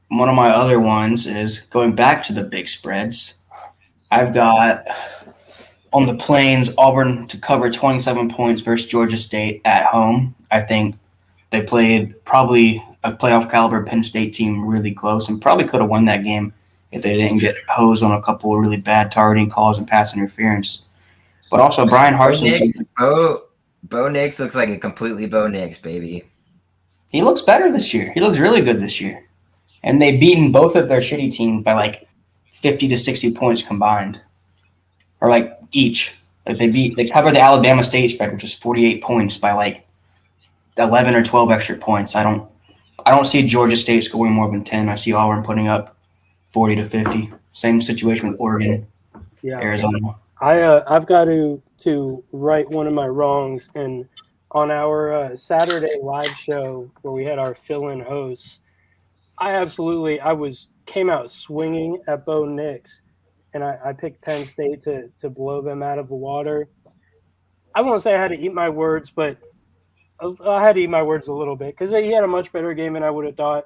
One of my other ones is going back to the big spreads. I've got on the Plains Auburn to cover 27 points versus Georgia State at home. I think they played probably a playoff caliber Penn State team really close and probably could have won that game if they didn't get hosed on a couple of really bad targeting calls and pass interference. But also Brian Harsin. Bo Nix looks like a completely Bo Nix, baby. He looks better this year. He looks really good this year. And they've beaten both of their shitty teams by like 50 to 60 points combined. Or like each. Like they covered the Alabama State spread, which is 48 points by like 11 or 12 extra points. I don't see Georgia State scoring more than 10. I see Auburn putting up 40 to 50. Same situation with Oregon, Arizona. I've got to right one of my wrongs, and on our Saturday live show where we had our fill-in hosts, I came out swinging at Bo Nix, and I picked Penn State to blow them out of the water. I won't say I had to eat my words, but I had to eat my words a little bit because he had a much better game than I would have thought.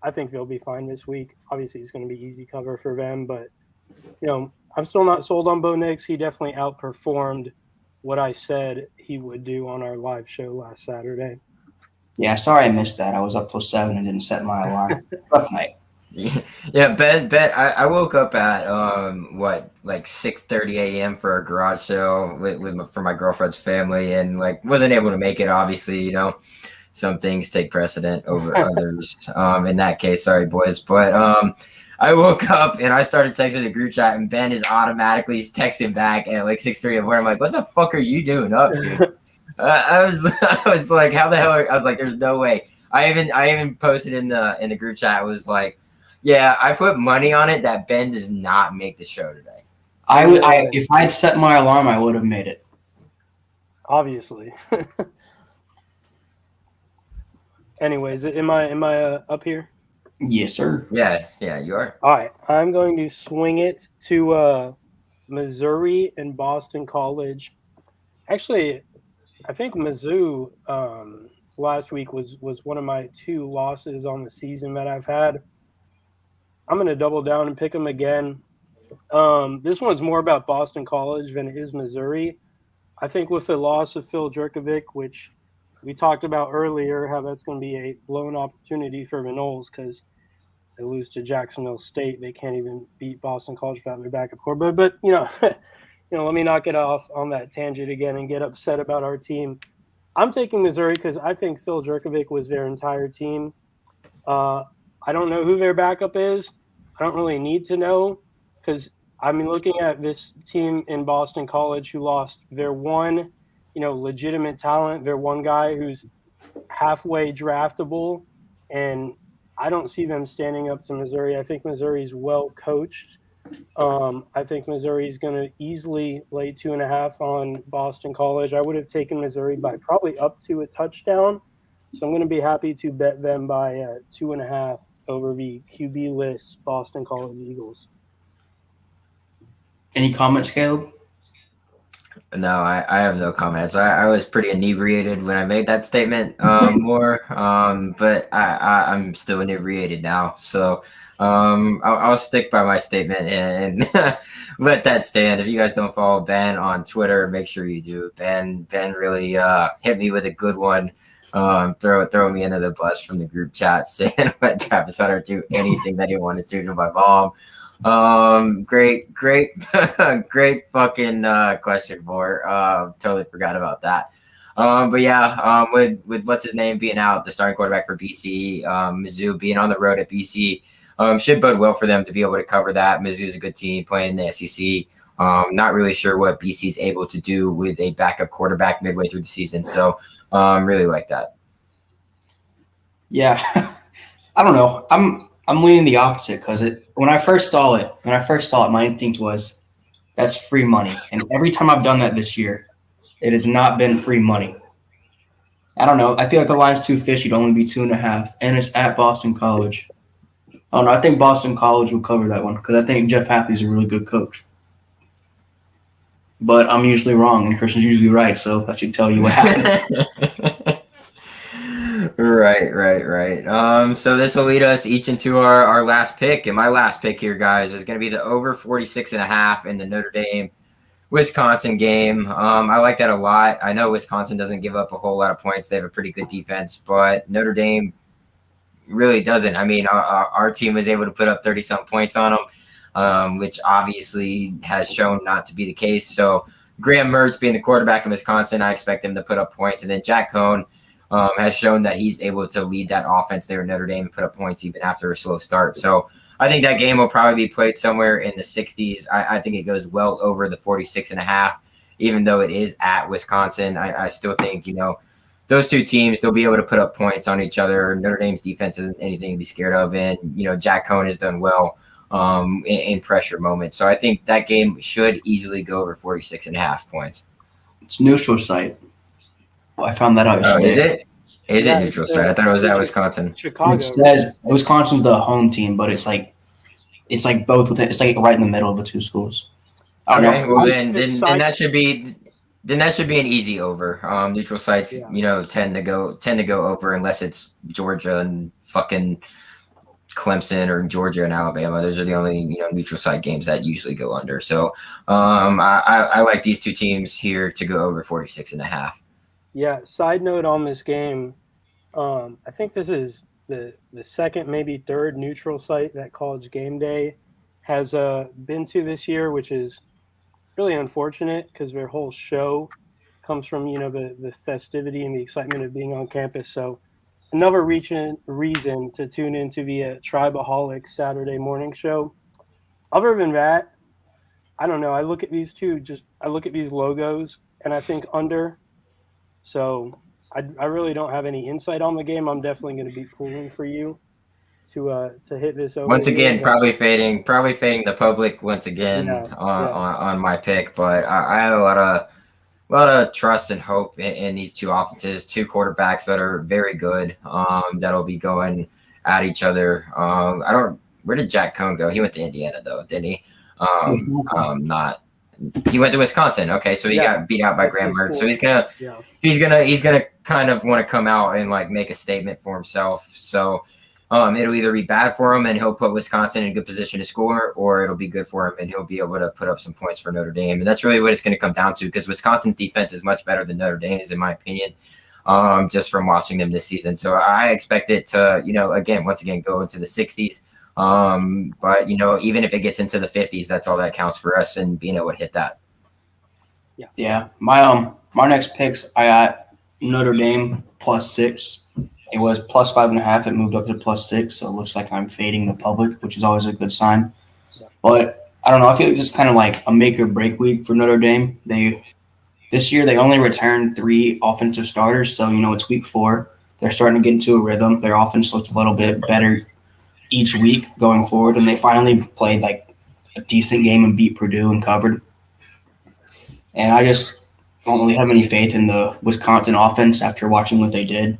I think they'll be fine this week. Obviously, it's going to be easy cover for them, but I'm still not sold on Bo Nix. He definitely outperformed what I said he would do on our live show last Saturday. Yeah, sorry I missed that. I was up till 7 and didn't set my alarm. Rough night. Yeah, Ben. I woke up at like 6:30 a.m. for a garage sale for my girlfriend's family, and like wasn't able to make it. Obviously, some things take precedent over others. In that case, sorry boys, but I woke up and I started texting the group chat, and Ben is automatically texting back at like 6:30 in the morning. I'm like, what the fuck are you doing up, dude? I was like, how the hell? I was like, there's no way. I even posted in the group chat. I was like, yeah, I put money on it that Ben does not make the show today. If I'd set my alarm, I would have made it. Obviously. Anyways, am I up here? Yes, sir. Yeah, you are. All right, I'm going to swing it to Missouri and Boston College. Actually, I think Mizzou last week was one of my 2 losses on the season that I've had. I'm going to double down and pick them again. This one's more about Boston College than it is Missouri. I think with the loss of Phil Jurkovec, which we talked about earlier, how that's going to be a blown opportunity for the Noles because they lose to Jacksonville State. They can't even beat Boston College without their backup core. But let me not get off on that tangent again and get upset about our team. I'm taking Missouri because I think Phil Jurkovec was their entire team. I don't know who their backup is. I don't really need to know because looking at this team in Boston College who lost their one, legitimate talent, their one guy who's halfway draftable, and I don't see them standing up to Missouri. I think Missouri's well coached. I think Missouri's going to easily lay 2.5 on Boston College. I would have taken Missouri by probably up to a touchdown. So I'm going to be happy to bet them by 2.5 over the QB-less Boston College Eagles. Any comments, Caleb? No, I have no comments. I was pretty inebriated when I made that statement but I'm still inebriated now. So I'll stick by my statement and let that stand. If you guys don't follow Ben on Twitter, make sure you do. Ben really hit me with a good one. Throw me into the bus from the group chat saying let Travis Hunter do anything that he wanted to my mom. Great fucking question for totally forgot about that. But yeah, with what's his name being out, the starting quarterback for BC, Mizzou being on the road at BC, should bode well for them to be able to cover that. Mizzou's a good team playing in the SEC. Not really sure what BC's able to do with a backup quarterback midway through the season. So really like that. Yeah, I don't know. I'm leaning the opposite because when I first saw it, my instinct was That's free money. And every time I've done that this year, it has not been free money. I don't know. I feel like the line's too fishy to only be 2.5, and it's at Boston College. I don't know. I think Boston College will cover that one because I think Jeff Happy's a really good coach. But I'm usually wrong, and Christian's usually right, so that should tell you what happens. Right. So this will lead us each into our last pick. And my last pick here, guys, is going to be the over 46.5 in the Notre Dame Wisconsin game. I like that a lot. I know Wisconsin doesn't give up a whole lot of points. They have a pretty good defense, but Notre Dame really doesn't. I mean, our team was able to put up 30-something points on them, which obviously has shown not to be the case. So Graham Mertz being the quarterback in Wisconsin, I expect him to put up points. And then Jack Cohn has shown that he's able to lead that offense there in Notre Dame and put up points even after a slow start. So I think that game will probably be played somewhere in the 60s. I think it goes well over the 46.5, even though it is at Wisconsin. I still think, those two teams, they'll be able to put up points on each other. Notre Dame's defense isn't anything to be scared of. And, Jack Cohn has done well in pressure moments. So I think that game should easily go over 46.5 points. It's neutral site. I found that out yesterday. Is it? Is it neutral site? I thought it was at Wisconsin. Chicago. It says Wisconsin's the home team, but it's like both within. It's like right in the middle of the two schools. Okay, well then that should be an easy over. Neutral sites, tend to go over unless it's Georgia and fucking Clemson or Georgia and Alabama. Those are the only neutral site games that usually go under. So I like these two teams here to go over 46.5. Yeah. Side note on this game, I think this is the second, maybe third neutral site that College Game Day has been to this year, which is really unfortunate because their whole show comes from the festivity and the excitement of being on campus. So another reason to tune into the Tribaholics Saturday morning show. Other than that, I don't know. I look at these logos and I think under. So I really don't have any insight on the game. I'm definitely going to be pulling for you to hit this over. Once again, probably fading the public once again on my pick, but I have a lot of trust and hope in these two offenses, two quarterbacks that are very good. That'll be going at each other. Where did Jack Cohn go? He went to Indiana though, didn't he? He went to Wisconsin. Okay, so he got beat out by Graham Mertz. So he's gonna kind of want to come out and like make a statement for himself. So it'll either be bad for him and he'll put Wisconsin in a good position to score, or it'll be good for him and he'll be able to put up some points for Notre Dame. And that's really what it's going to come down to, because Wisconsin's defense is much better than Notre Dame's, in my opinion, just from watching them this season. So I expect it to, once again, go into the 60s. But even if it gets into the 50s, that's all that counts for us, and being able to hit that. Yeah. My next picks, I got Notre Dame +6. It was +5.5. It moved up to +6, so it looks like I'm fading the public, which is always a good sign. But I don't know. I feel like it's kind of like a make or break week for Notre Dame. This year they only returned 3 offensive starters, so it's week 4. They're starting to get into a rhythm. Their offense looked a little bit better each week going forward, and they finally played like a decent game and beat Purdue and covered. And I just don't really have any faith in the Wisconsin offense after watching what they did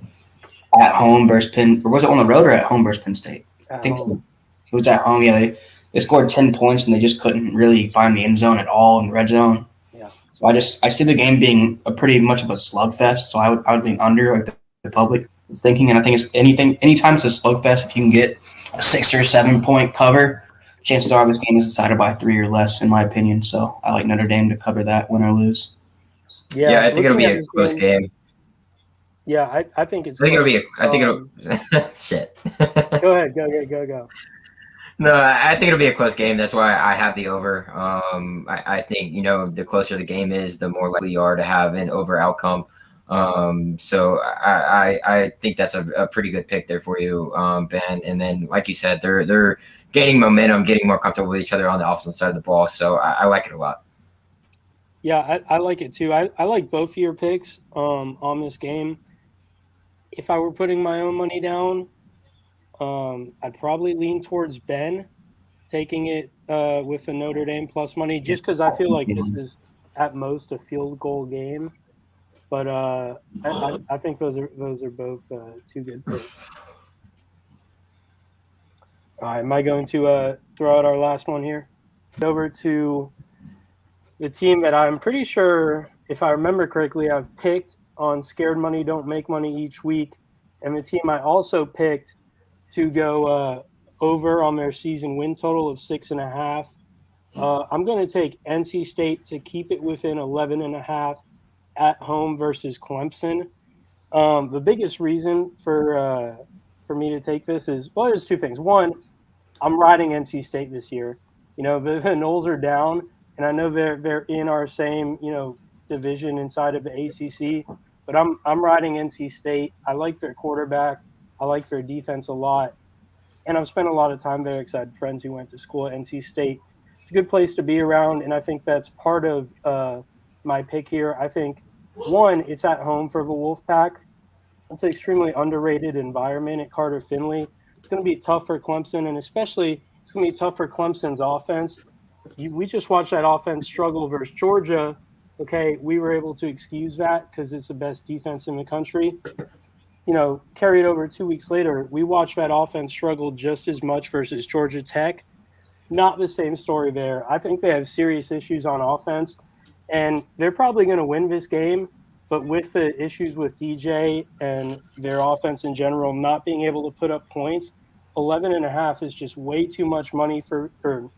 at home versus Penn, or was it on the road or at home versus Penn State? I think it was at home. Yeah, they scored 10 points and they just couldn't really find the end zone at all in the red zone. Yeah. So I see the game being a pretty much of a slugfest. So I would lean under, like the public is thinking, and I think it's anytime it's a slugfest, if you can get a 6 or 7 point cover, chances are this game is decided by 3 or less, in my opinion. So I like Notre Dame to cover that, win or lose. Yeah, I think it'll be a close game. Yeah, I think it's. Shit. Go ahead. Go. No, I think it'll be a close game. That's why I have the over. I think the closer the game is, the more likely you are to have an over outcome. So I think that's a pretty good pick there for you, Ben. And then, like you said, they're gaining momentum, getting more comfortable with each other on the offensive side of the ball. So I like it a lot. Yeah, I like it too. I like both of your picks on this game. If I were putting my own money down, I'd probably lean towards Ben, taking it with the Notre Dame plus money, just because I feel like this is at most a field goal game. But I think those are both two good picks. All right, am I going to throw out our last one here? Over to the team that I'm pretty sure, if I remember correctly, I've picked on Scared Money Don't Make Money each week, and the team I also picked to go over on their season win total of 6.5. I'm going to take NC State to keep it within 11.5 at home versus Clemson. The biggest reason for me to take this is, well, there's two things. One, I'm riding NC State this year. You know, the Noles are down, and I know they're in our same, you know, division inside of the ACC. But I'm riding NC State. I like their quarterback. I like their defense a lot, and I've spent a lot of time there because I had friends who went to school at NC State. It's a good place to be around, and I think that's part of my pick here. I think one, it's at home for the Wolfpack. It's an extremely underrated environment at Carter Finley. It's going to be tough for Clemson, and especially it's going to be tough for Clemson's offense. We just watched that offense struggle versus Georgia. Okay, we were able to excuse that because it's the best defense in the country. You know, carried over 2 weeks later, we watched that offense struggle just as much versus Georgia Tech. Not the same story there. I think they have serious issues on offense, and they're probably going to win this game. But with the issues with DJ and their offense in general not being able to put up points, 11.5 is just way too much money or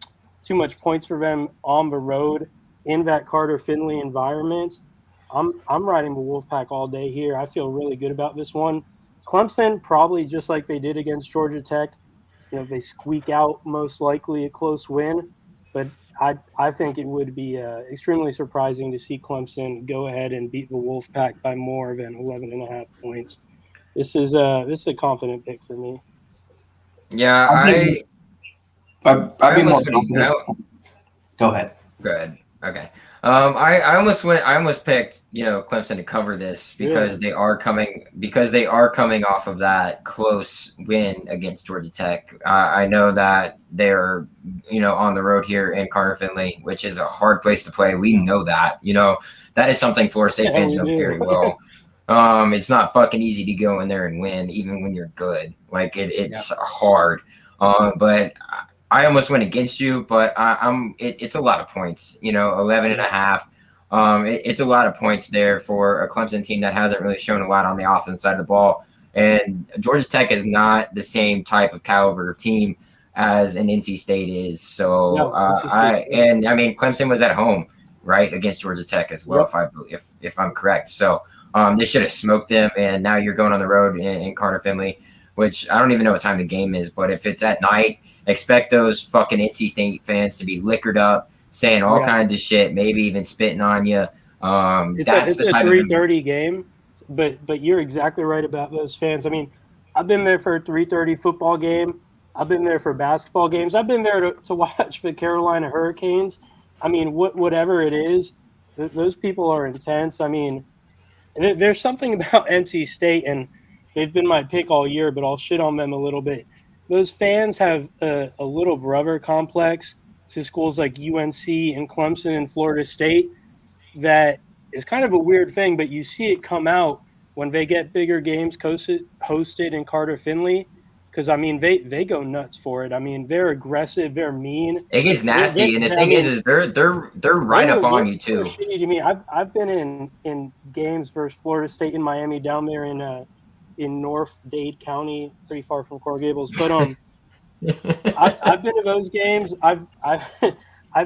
too much points for them on the road in that Carter Finley environment. I'm riding the Wolfpack all day here. I feel really good about this one. Clemson, probably just like they did against Georgia Tech, you know, they squeak out most likely a close win. But I think it would be extremely surprising to see Clemson go ahead and beat the Wolfpack by more than 11.5 points. This is a confident pick for me. Yeah, I'd be more confident. Go ahead. Good. Okay. I almost picked, you know, Clemson to cover this because they are coming off of that close win against Georgia Tech. I know that they're, you know, on the road here in Carter Finley, which is a hard place to play. We know that. You know, that is something Florida State fans know very well. It's not fucking easy to go in there and win, even when you're good. Like it's hard. But I almost went against you, but it's a lot of points, you know, 11.5. It's a lot of points there for a Clemson team that hasn't really shown a lot on the offense side of the ball. And Georgia Tech is not the same type of caliber of team as an NC State is. So I mean, Clemson was at home, right, against Georgia Tech as well, if I'm correct. So they should have smoked them. And now you're going on the road in Carter Finley, which I don't even know what time the game is, but if it's at night, expect those fucking NC State fans to be liquored up, saying all kinds of shit, maybe even spitting on you. It's a 3:30 game, but you're exactly right about those fans. I mean, I've been there for a 3:30 football game. I've been there for basketball games. I've been there to watch the Carolina Hurricanes. I mean, whatever it is, those people are intense. I mean, there's something about NC State, and they've been my pick all year, but I'll shit on them a little bit. Those fans have a little brother complex to schools like UNC and Clemson and Florida State that is kind of a weird thing, but you see it come out when they get bigger games hosted in Carter Finley because, I mean, they go nuts for it. I mean, they're aggressive. They're mean. It gets nasty, and the thing is they're right up on you, too. Shitty to me. I've been in games versus Florida State in Miami down there in North Dade County, pretty far from Coral Gables. But I've been to those games. I've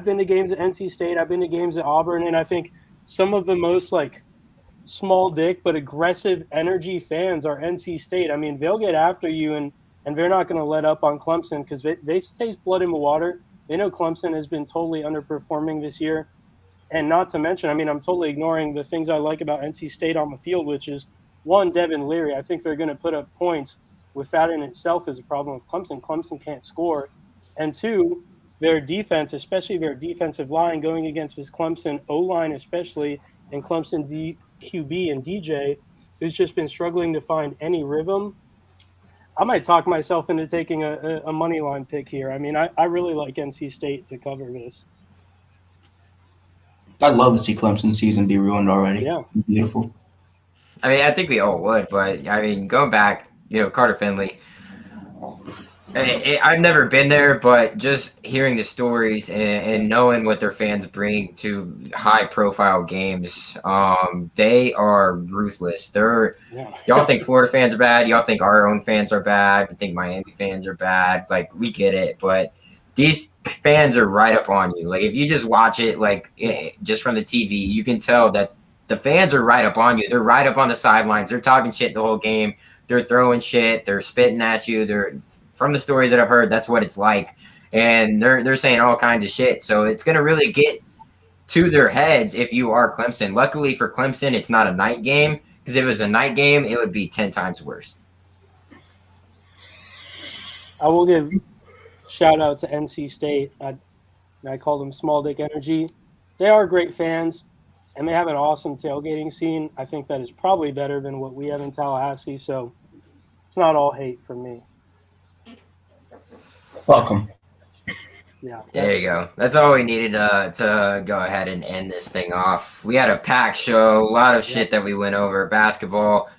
been to games at NC State. I've been to games at Auburn, and I think some of the most like small dick but aggressive energy fans are NC State. I mean, they'll get after you, and they're not going to let up on Clemson because they taste blood in the water. They know Clemson has been totally underperforming this year. And not to mention, I mean, I'm totally ignoring the things I like about NC State on the field, which is, one, Devin Leary. I think they're going to put up points. With that in itself is a problem with Clemson. Clemson can't score. And two, their defense, especially their defensive line, going against this Clemson O-line especially, and Clemson QB and DJ, who's just been struggling to find any rhythm. I might talk myself into taking a money line pick here. I mean, I really like NC State to cover this. I'd love to see Clemson's season be ruined already. Yeah. Beautiful. I mean, I think we all would, but I mean, going back, Carter Finley. I've never been there, but just hearing the stories and knowing what their fans bring to high-profile games, they are ruthless. Y'all think Florida fans are bad. Y'all think our own fans are bad. You think Miami fans are bad. Like, we get it, but these fans are right up on you. Like, if you just watch it, just from the TV, you can tell that the fans are right up on you. They're right up on the sidelines. They're talking shit the whole game. They're throwing shit. They're spitting at you. From the stories that I've heard, that's what it's like. And they're saying all kinds of shit. So it's going to really get to their heads if you are Clemson. Luckily for Clemson, it's not a night game, because if it was a night game, it would be 10 times worse. I will give shout out to NC State. I call them Small Dick Energy. They are great fans, and they have an awesome tailgating scene. I think that is probably better than what we have in Tallahassee. So it's not all hate from me. Welcome. Yeah. There you go. That's all we needed to go ahead and end this thing off. We had a packed show, a lot of shit that we went over. Basketball,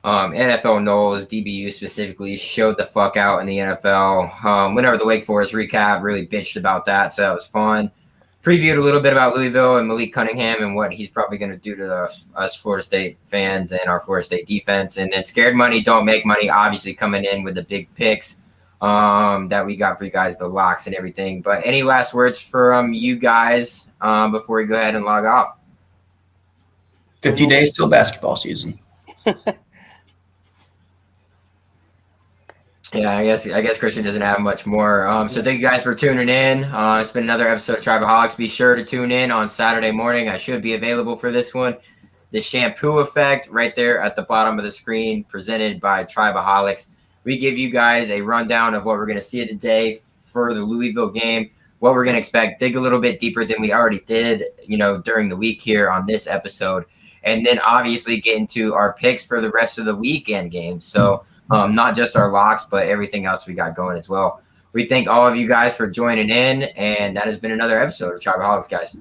NFL Knowles, DBU specifically showed the fuck out in the NFL. Went over the Wake Forest recap, really bitched about that, so that was fun. Previewed a little bit about Louisville and Malik Cunningham and what he's probably going to do to us Florida State fans and our Florida State defense. And then Scared Money, Don't Make Money, obviously coming in with the big picks that we got for you guys, the locks and everything. But any last words from you guys before we go ahead and log off? 50 days till basketball season. Yeah, I guess Christian doesn't have much more. So thank you guys for tuning in. It's been another episode of Tribaholics. Be sure to tune in on Saturday morning. I should be available for this one. The Shampoo Effect right there at the bottom of the screen, presented by Tribaholics. We give you guys a rundown of what we're going to see today for the Louisville game, what we're going to expect, dig a little bit deeper than we already did, during the week here on this episode, and then obviously get into our picks for the rest of the weekend games. So not just our locks, but everything else we got going as well. We thank all of you guys for joining in, and that has been another episode of Tribaholics, guys.